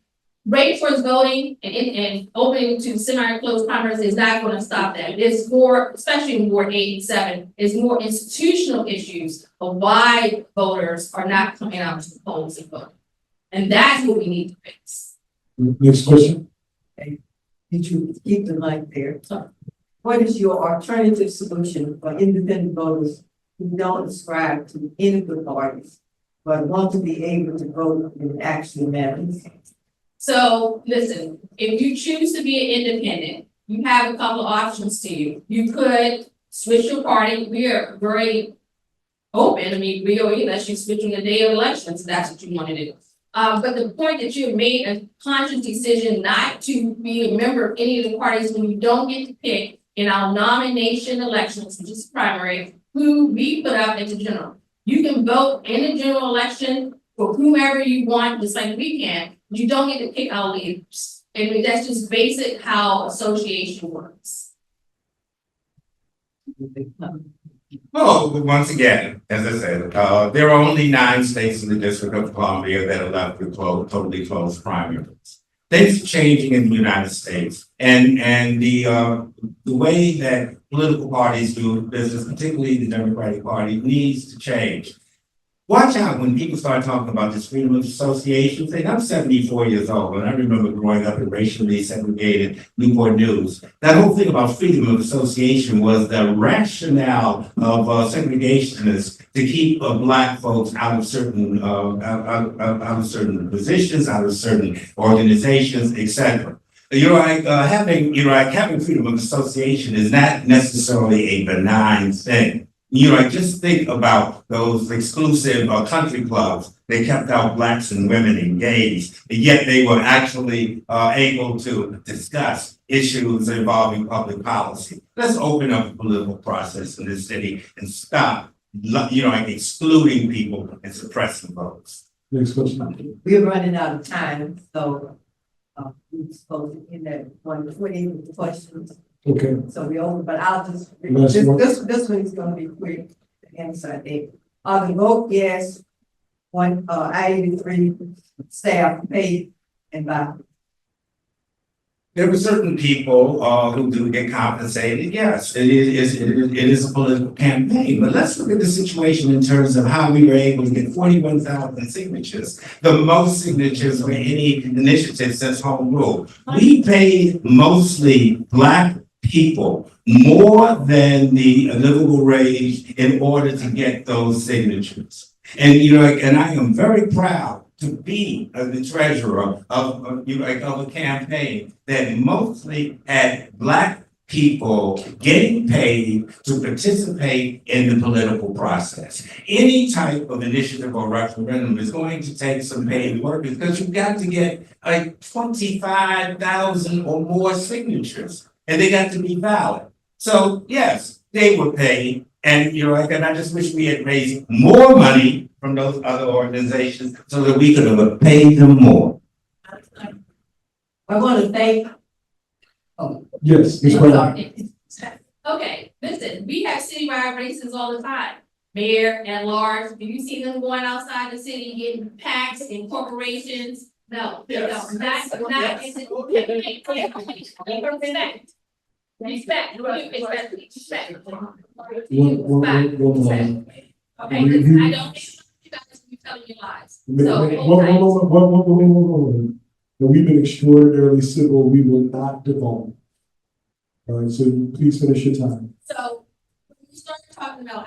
Ranked choice voting and opening to semi-closed primaries is not going to stop that. It's more, especially in Ward 8 and 7, is more institutional issues of why voters are not coming out to the polls and voting. And that's what we need to fix. Next question. Did you keep the mic there? What is your alternative solution for independent voters who don't subscribe to any of the parties, but want to be able to vote in actual matters? So listen, if you choose to be an independent, you have a couple of options to you. You could switch your party. We are very open. I mean, we already let you switch on the day of elections if that's what you want to do. But the point that you have made a conscious decision not to be a member of any of the parties when you don't get to pick in our nomination elections, which is primary, who we put out at the general. You can vote in the general election for whomever you want, just like we can, but you don't get to pick our leaders. And that's just basic how association works. Well, once again, as I said, there are only 9 states in the District of Columbia that are left with totally closed primaries. Things are changing in the United States, and the way that political parties do business, particularly the Democratic Party, needs to change. Watch out when people start talking about this freedom of association thing. I'm 74 years old, and I remember growing up in racially segregated Newport News. That whole thing about freedom of association was the rationale of segregationists to keep Black folks out of certain out of certain positions, out of certain organizations, etc. Having freedom of association is not necessarily a benign thing. Just think about those exclusive country clubs. They kept out Blacks and women and gays, and yet they were actually able to discuss issues involving public policy. Let's open up the political process in this city and stop, excluding people and suppressing votes. Next question. We're running out of time, so we're supposed to end at 1:20 with the questions. Okay, So we over, but I'll just, Last one. this one is gonna be quick to answer, I think. The vote yes, I-83 staff paid and by. There were certain people who do get compensated. Yes, it is a political campaign. But let's look at the situation in terms of how we were able to get 41,000 signatures, the most signatures for any initiative since Home Rule. We paid mostly Black people more than the livable wage in order to get those signatures. And and I am very proud to be the treasurer of a campaign that mostly had Black people getting paid to participate in the political process. Any type of initiative or referendum is going to take some paid work because you've got to get 25,000 or more signatures, and they got to be valid. So yes, they were paid, and and I just wish we had raised more money from those other organizations so that we could have paid them more. I want to thank. yes, Ms. Brown. Okay, listen, we have citywide races all the time. Mayor and large, do you see them going outside the city getting PACs and corporations? No, they don't. Not respect. Respect. Okay, listen, I don't think you guys be telling your lies. One. We've been extraordinarily civil. We will not devolve. All right, so please finish your time. So when you start talking about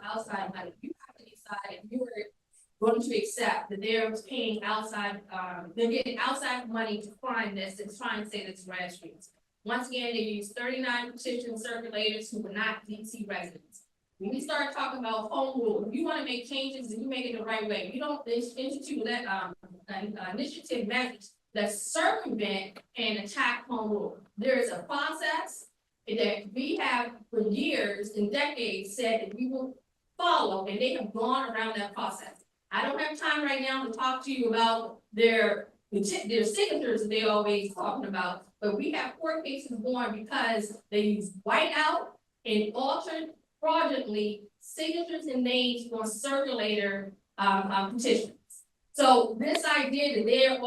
outside money, you have to decide if you were going to accept that they're paying outside, they're getting outside money to find this and try and say that's grassroots. Once again, they used 39 petition circulators who were not DC residents. When we start talking about home rule, if you want to make changes and you make it the right way, you don't institute that initiative measures that circumvent and attack home rule. There is a process that we have for years and decades said that we will follow, and they have gone around that process. I don't have time right now to talk to you about their signatures that they always talking about, but we have court cases going because they use whiteout and altered fraudulently signatures and names for circulator petitions. So this idea that they're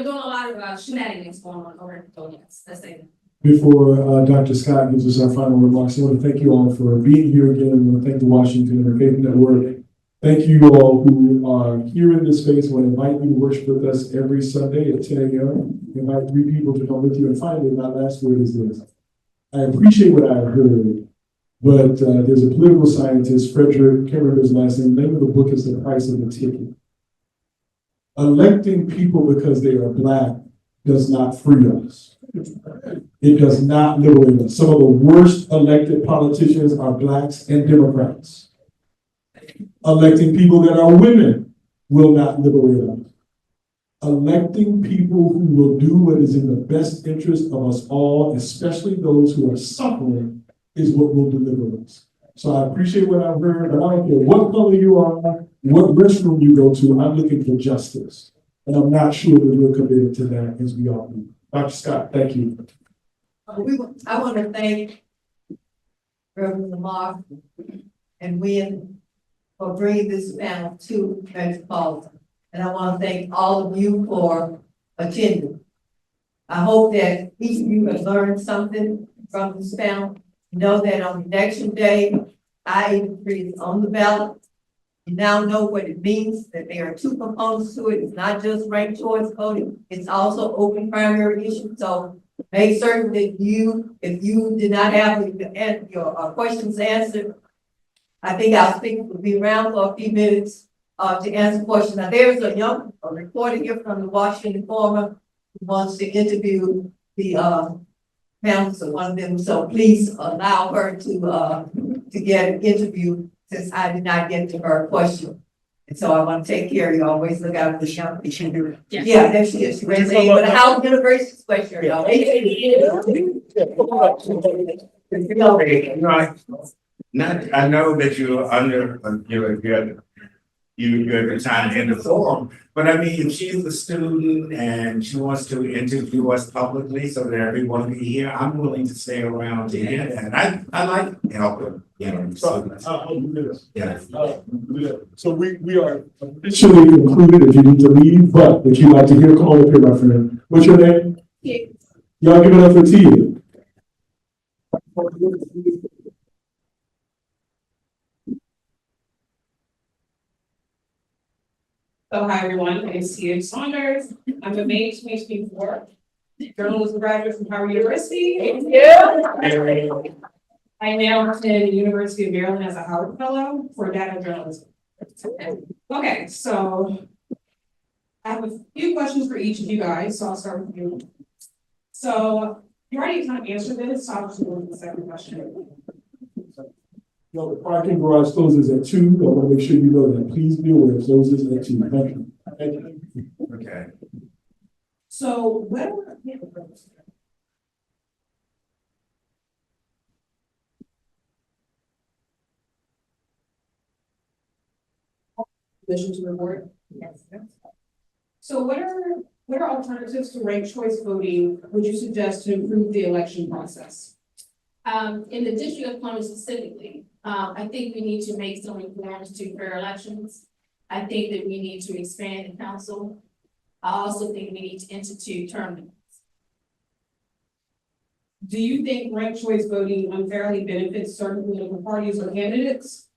doing a lot of shenanigans going on over in yes, let's say that. Before Dr. Scott gives us our final remarks, I want to thank you all for being here again. I want to thank the Washington Interfaith Network. Thank you all who are here in this space. I want to invite you to worship with us every Sunday at 10 a.m. Invite 3 people to come with you. And finally, my last word is this. I appreciate what I've heard, but there's a political scientist, Frederick, can't remember his last name. The name of the book is The Price of the Ticket. Electing people because they are Black does not free us. It does not liberate us. Some of the worst elected politicians are Blacks and Democrats. Electing people that are women will not liberate us. Electing people who will do what is in the best interest of us all, especially those who are suffering, is what will deliver us. So I appreciate what I've heard, but I don't care what color you are, what restroom you go to, I'm looking for justice. And I'm not sure that we're committed to that as we all do. Dr. Scott, thank you. I want to thank Reverend Lamar and Wynn for bringing this panel to Metropolitan. And I want to thank all of you for attending. I hope that each of you have learned something from this panel. Know that on election day, I-83 is on the ballot. You now know what it means, that there are two components to it. It's not just ranked choice voting, it's also open primary issue. So make certain that if you did not have your questions answered, I think our speaker will be around for a few minutes to answer questions. Now, there's a reporter here from the Washington Informer who wants to interview the panelists of one of them. So please allow her to get an interview, since I did not get to her question. And so I want to take care of you. Always look out for the young people. Yeah, there she is. She ran away with a Howard University's question, y'all. Not, I know that you're under, you're trying to end the forum, but I mean, if she's a student and she wants to interview us publicly so that everyone can hear, I'm willing to stay around to hear that. I like helping, So, I'll do this. Yeah. So we are officially concluded if you need to leave, but if you'd like to hear, come on up here, my friend. What's your name? Tia. Y'all give it up for Tia. So hi everyone, my name is Tia Saunders. I'm a May 2024 journalism graduate from Howard University. I now attend the University of Maryland as a Howard Fellow for data journalism. Okay, so I have a few questions for each of you guys, so I'll start with you. So you already kind of answered this, so I'll just go to the second question. No, the parking garage closes at 2. I want to make sure you know that. Please be aware, it closes at 2. Thank you. Thank you. Okay. So when Permission to report? Yes. So what are alternatives to ranked choice voting would you suggest to improve the election process? In the District of Columbia specifically, I think we need to make some reforms to fair elections. I think that we need to expand the council. I also think we need to institute term limits. Do you think ranked choice voting unfairly benefits certain political parties or candidates?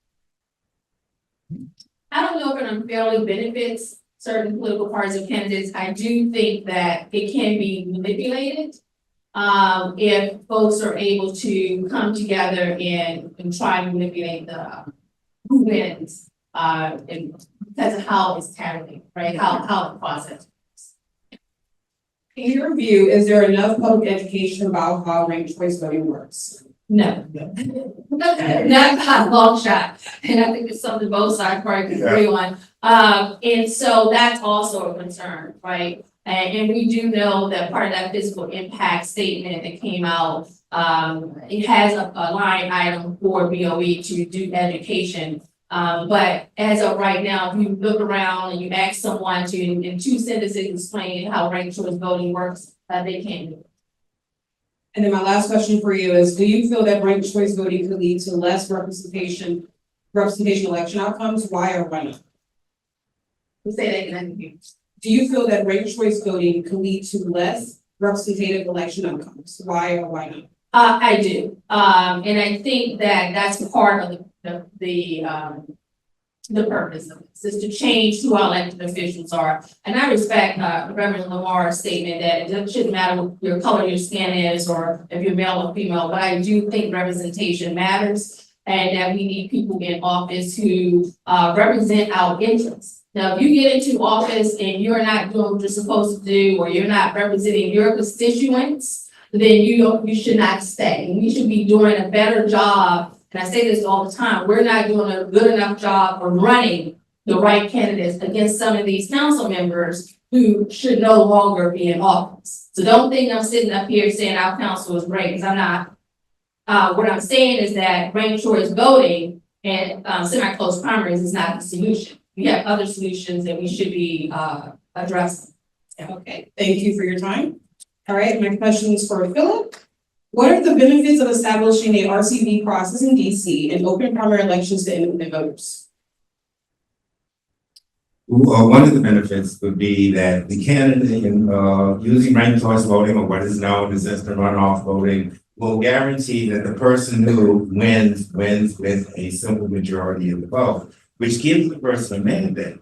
I don't know if it unfairly benefits certain political parties or candidates. I do think that it can be manipulated if folks are able to come together and try and manipulate who wins and because of how it's tallied, right? How the process. In your view, is there enough public education about how ranked choice voting works? No. Not by a long shot. And I think it's something both sides probably can agree on. And so that's also a concern, right? And we do know that part of that physical impact statement that came out, it has a line item for BOE to do education. But as of right now, if you look around and you ask someone to, in 2 sentences, explain how ranked choice voting works, they can't do it. And then my last question for you is, do you feel that ranked choice voting could lead to less representation election outcomes? Why or why not? Say that again. Do you feel that ranked choice voting could lead to less representative election outcomes? Why or why not? I do. And I think that that's part of the purpose of this, is to change who our elected officials are. And I respect Reverend Lamar's statement that it shouldn't matter what your color your skin is or if you're male or female, but I do think representation matters and that we need people in office who represent our interests. Now, if you get into office and you're not doing what you're supposed to do, or you're not representing your constituents, then you should not stay. We should be doing a better job. And I say this all the time, we're not doing a good enough job of running the right candidates against some of these council members who should no longer be in office. So don't think I'm sitting up here saying our council is great, because I'm not. What I'm saying is that ranked choice voting and semi-close primaries is not the solution. We have other solutions that we should be address. Okay, thank you for your time. All right, my question is for Philip. What are the benefits of establishing a RCV process in DC and open primary elections to independent voters? One of the benefits would be that the candidate in, using ranked choice voting, or what is known as instant runoff voting, will guarantee that the person who wins with a simple majority of the vote, which gives the person a mandate.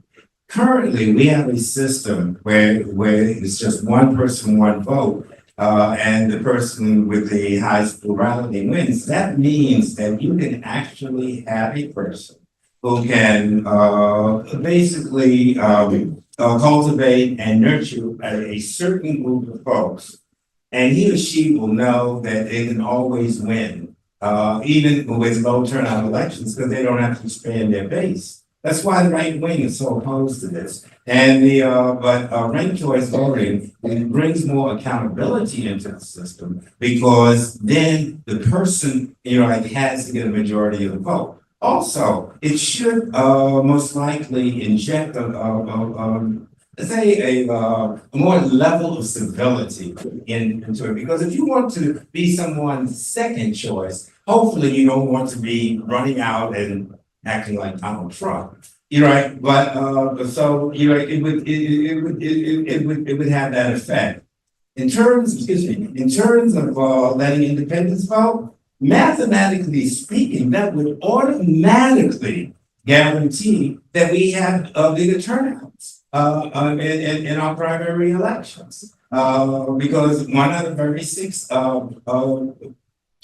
Currently, we have a system where it's just one person, one vote, and the person with the highest plurality wins. That means that you can actually have a person who can basically cultivate and nurture a certain group of folks. And he or she will know that they can always win, even with low turnout elections, because they don't have to expand their base. That's why the right wing is so opposed to this. And but ranked choice voting brings more accountability into the system, because then the person, has to get a majority of the vote. Also, it should most likely inject a more level of civility into it. Because if you want to be someone's second choice, hopefully you don't want to be running out and acting like Donald Trump. You're right, but so it would have that effect. In terms of letting independents vote, mathematically speaking, that would automatically guarantee that we have bigger turnouts in our primary elections. Because 1 out of every 6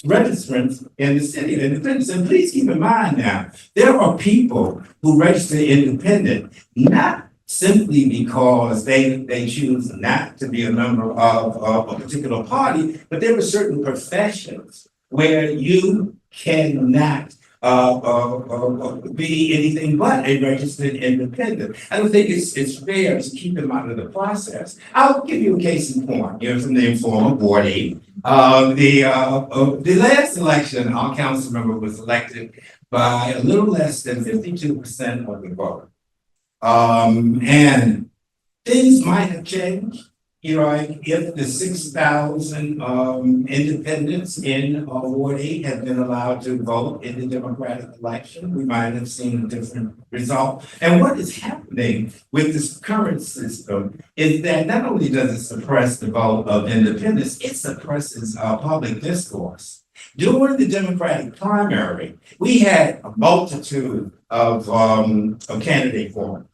registrants in the city of Independence. And please keep in mind now, there are people who register independent, not simply because they choose not to be a member of a particular party, but there are certain professions where you cannot be anything but a registered independent. I don't think it's fair to keep them out of the process. I'll give you a case in point. From the informal board aid. The last election, our council member was elected by a little less than 52% of the vote. And things might have changed. If the 6,000 independents in Ward 8 had been allowed to vote in the Democratic election, we might have seen a different result. And what is happening with this current system is that not only does it suppress the vote of independents, it suppresses public discourse. During the Democratic primary, we had a multitude of candidate forums.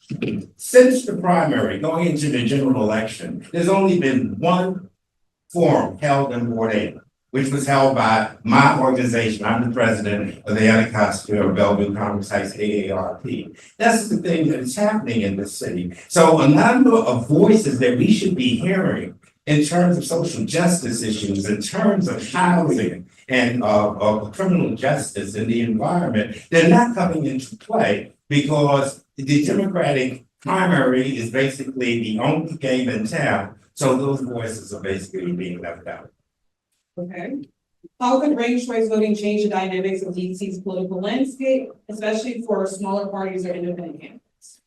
Since the primary, going into the general election, there's only been one forum held in Ward 8, which was held by my organization. I'm the president of the Anacostia Bellevue Congress Heights AARP. That's the thing that is happening in this city. So a number of voices that we should be hearing in terms of social justice issues, in terms of housing and criminal justice in the environment, they're not coming into play because the Democratic primary is basically the only game in town. So those voices are basically being left out. Okay. How could ranked choice voting change the dynamics of DC's political landscape, especially for smaller parties or independent candidates?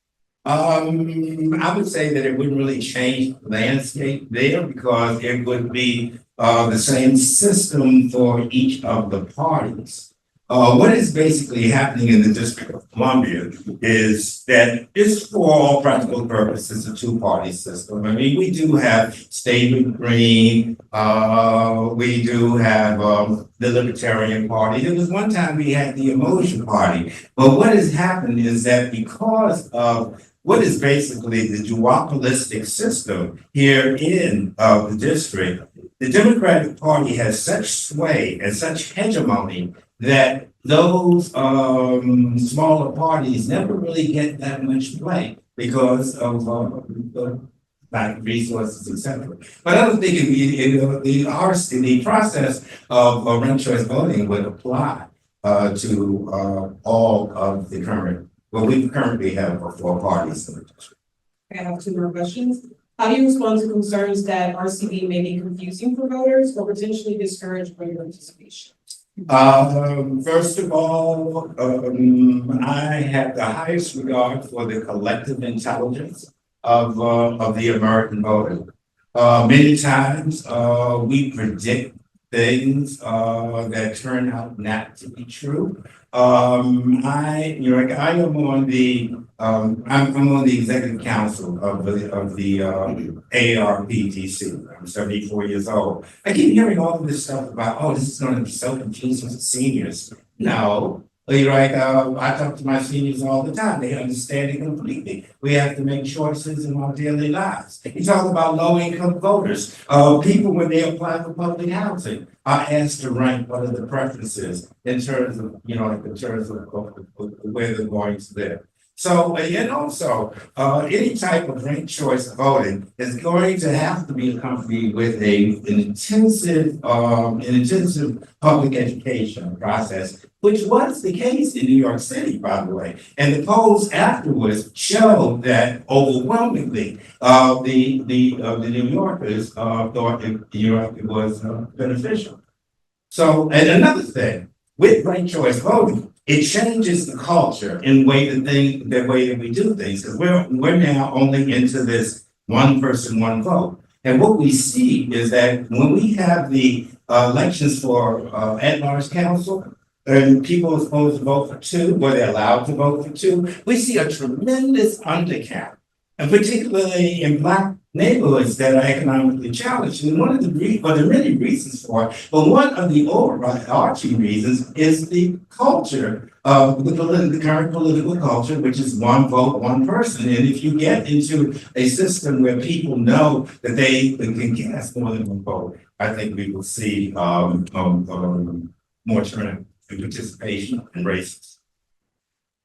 I would say that it wouldn't really change the landscape there because it would be the same system for each of the parties. What is basically happening in the District of Columbia is that it's for all practical purposes a two-party system. I mean, we do have Stephen Green, we do have the Libertarian Party. There was one time we had the Emotion Party. But what has happened is that because of what is basically the duopolistic system here in the district, the Democratic Party has such sway and such hegemony that those smaller parties never really get that much play because of lack of resources, etc. But I don't think the process of ranked choice voting would apply to all of the current. Well, we currently have 4 parties in the district. I have 2 more questions. How do you respond to concerns that RCV may be confusing for voters or potentially discourage voter participation? First of all, I have the highest regard for the collective intelligence of the American voter. Many times, we predict things, that turn out not to be true. I am on the, I'm on the executive council of the ARPTC. I'm 74 years old. I keep hearing all of this stuff about, oh, this is gonna be so confusing for seniors. No, I talk to my seniors all the time. They understand it completely. We have to make choices in our daily lives. You talk about low income voters, people when they apply for public housing are asked to rank what are the preferences in terms of, in terms of where they're going to live. So, and also, any type of ranked choice voting is going to have to be accompanied with an intensive public education process, which was the case in New York City, by the way. And the polls afterwards showed that overwhelmingly, the New Yorkers thought it was beneficial. So, and another thing, with ranked choice voting, it changes the culture in the way that we do things, because we're now only into this one person, one vote. And what we see is that when we have the elections for at-large council, and people are supposed to vote for two, where they're allowed to vote for two, we see a tremendous undercount, and particularly in Black neighborhoods that are economically challenged. And one of the there are many reasons for it, but one of the overarching reasons is the culture of the current political culture, which is one vote, one person. And if you get into a system where people know that they can cast more than one vote, I think we will see more turnout and participation in races.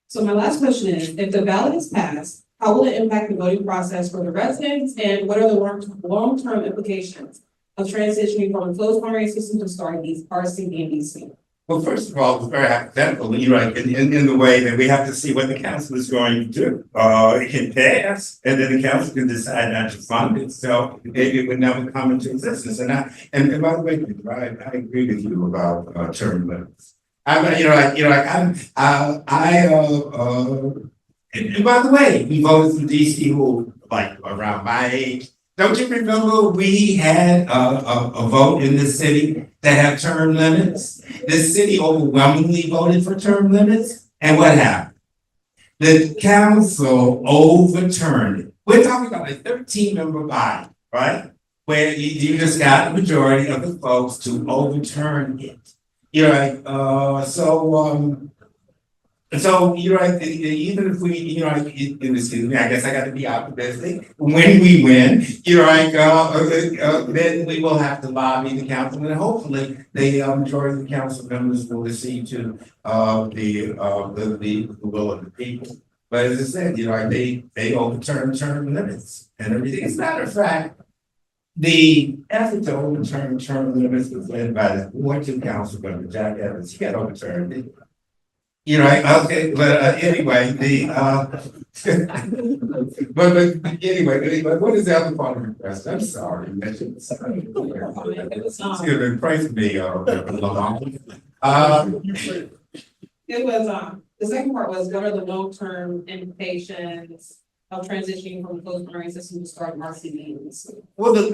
So my last question is, if the ballot is passed, how will it impact the voting process for the residents, and what are the long-term implications of transitioning from a closed primary system to starting these RC and DC? Well, first of all, it's very hypothetical, in the way that we have to see what the council is going to do. It can pass, and then the council can decide not to fund it, so it would never come into existence. And by the way, I agree with you about term limits. And by the way, we voted for DC who, like, around my age. Don't you remember we had a vote in this city that had term limits? This city overwhelmingly voted for term limits. And what happened? The council overturned it. We're talking about a 13-member body, right? Where you just got the majority of the folks to overturn it. So you're right. Even if we, I guess I got to be optimistic. When we win, then we will have to lobby the council, and hopefully the majority of the council members will accede to the will of the people. But as I said, they overturn term limits and everything. As a matter of fact, the effort to overturn term limits was led by the Ward 2 council member, Jack Evans. He got overturned. Okay, but anyway, but anyway, what is the other part of the question? I'm sorry. Pray for me, It was, the second part was, what are the long-term implications of transitioning from closed primary system to start RCVs? Well, the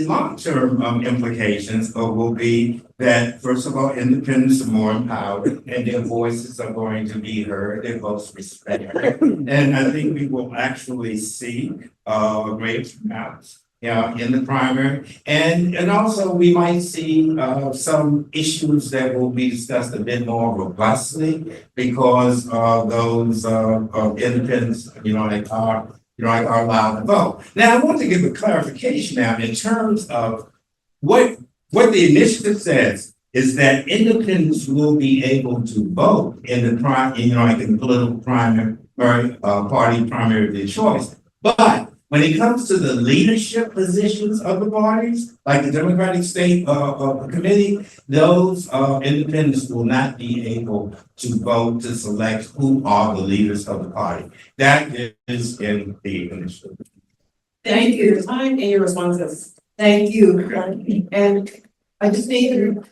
long-term implications will be that, first of all, independents are more empowered and their voices are going to be heard, their votes respected. And I think we will actually see greater turnouts in the primary. And also we might see some issues that will be discussed a bit more robustly, because those independents, are allowed to vote. Now, I want to give a clarification now in terms of what the initiative says is that independents will be able to vote in the in political primary party primary of their choice. But when it comes to the leadership positions of the parties, like the Democratic State Committee, those independents will not be able to vote to select who are the leaders of the party. That is in the initiative. Thank you for your time and your responses. Thank you. And I just need to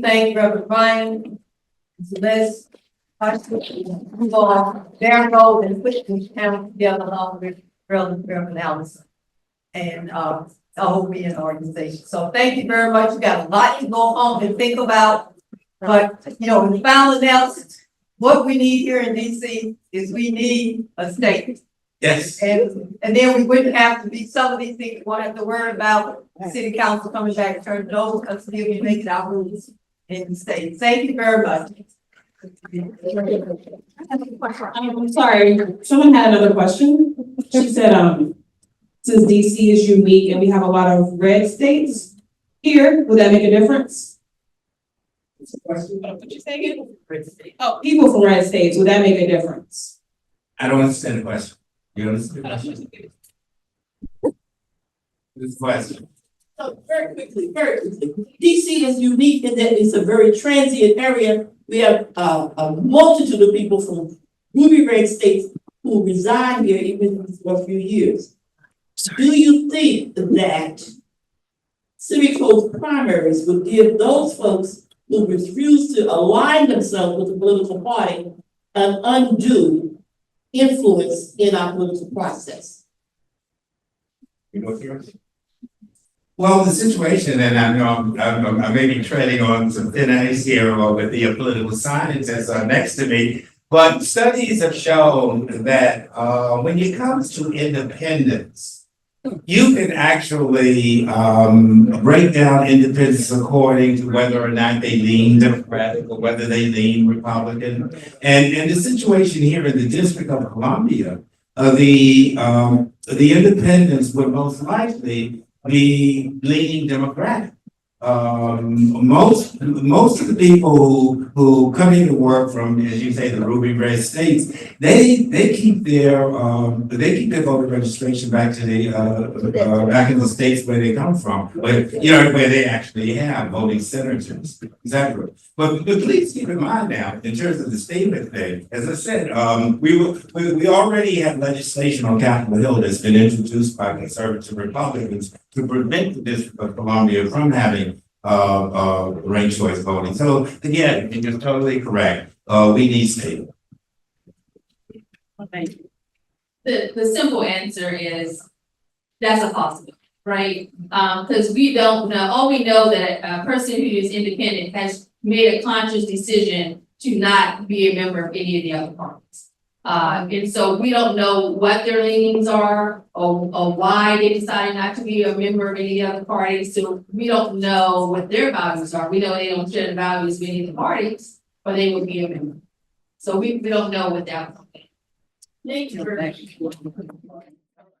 thank Reverend Ryan, Celeste, their role in putting this town together along with Reverend Allison. And, the whole being organization. So thank you very much. You got a lot to go home and think about. But, you know, in the final analysis, what we need here in DC is we need a state. Yes. And then we wouldn't have to be, some of these things, we won't have to worry about the city council coming back and turning it over, because we can make it our rules in the state. Thank you very much. I'm sorry, someone had another question. She said, since DC is unique and we have a lot of red states here, would that make a difference? What you say again? Oh, people from red states, would that make a difference? I don't understand the question. You understand the question? This question. So very quickly, DC is unique in that it's a very transient area. We have a multitude of people from ruby red states who reside here even for a few years. Do you think that civic code primaries would give those folks who refuse to align themselves with the political party an undue influence in our political process? You know, well, the situation, and I know I may be treading on some thin ice here with the political scientists next to me, but studies have shown that when it comes to independence, you can actually break down independence according to whether or not they lean Democratic or whether they lean Republican. And the situation here in the District of Columbia, the independents would most likely be leaning Democratic. Most of the people who come here to work from, as you say, the ruby red states, they keep their voter registration back to the back in the states where they come from, but you know where they actually have voting senators. Exactly. But please keep in mind now, in terms of the statement thing, as I said, we already have legislation on Capitol Hill that's been introduced by conservative Republicans to prevent the District of Columbia from having ranked choice voting. So again, you're totally correct. We need state. Thank you. The simple answer is that's a possibility, right? Because we don't know, all we know that a person who is independent has made a conscious decision to not be a member of any of the other parties. And so we don't know what their leanings are or why they decided not to be a member of any other parties. So we don't know what their values are. We know they don't share the values of any of the parties, but they would be a member. So we don't know what that would be. Thank you very much.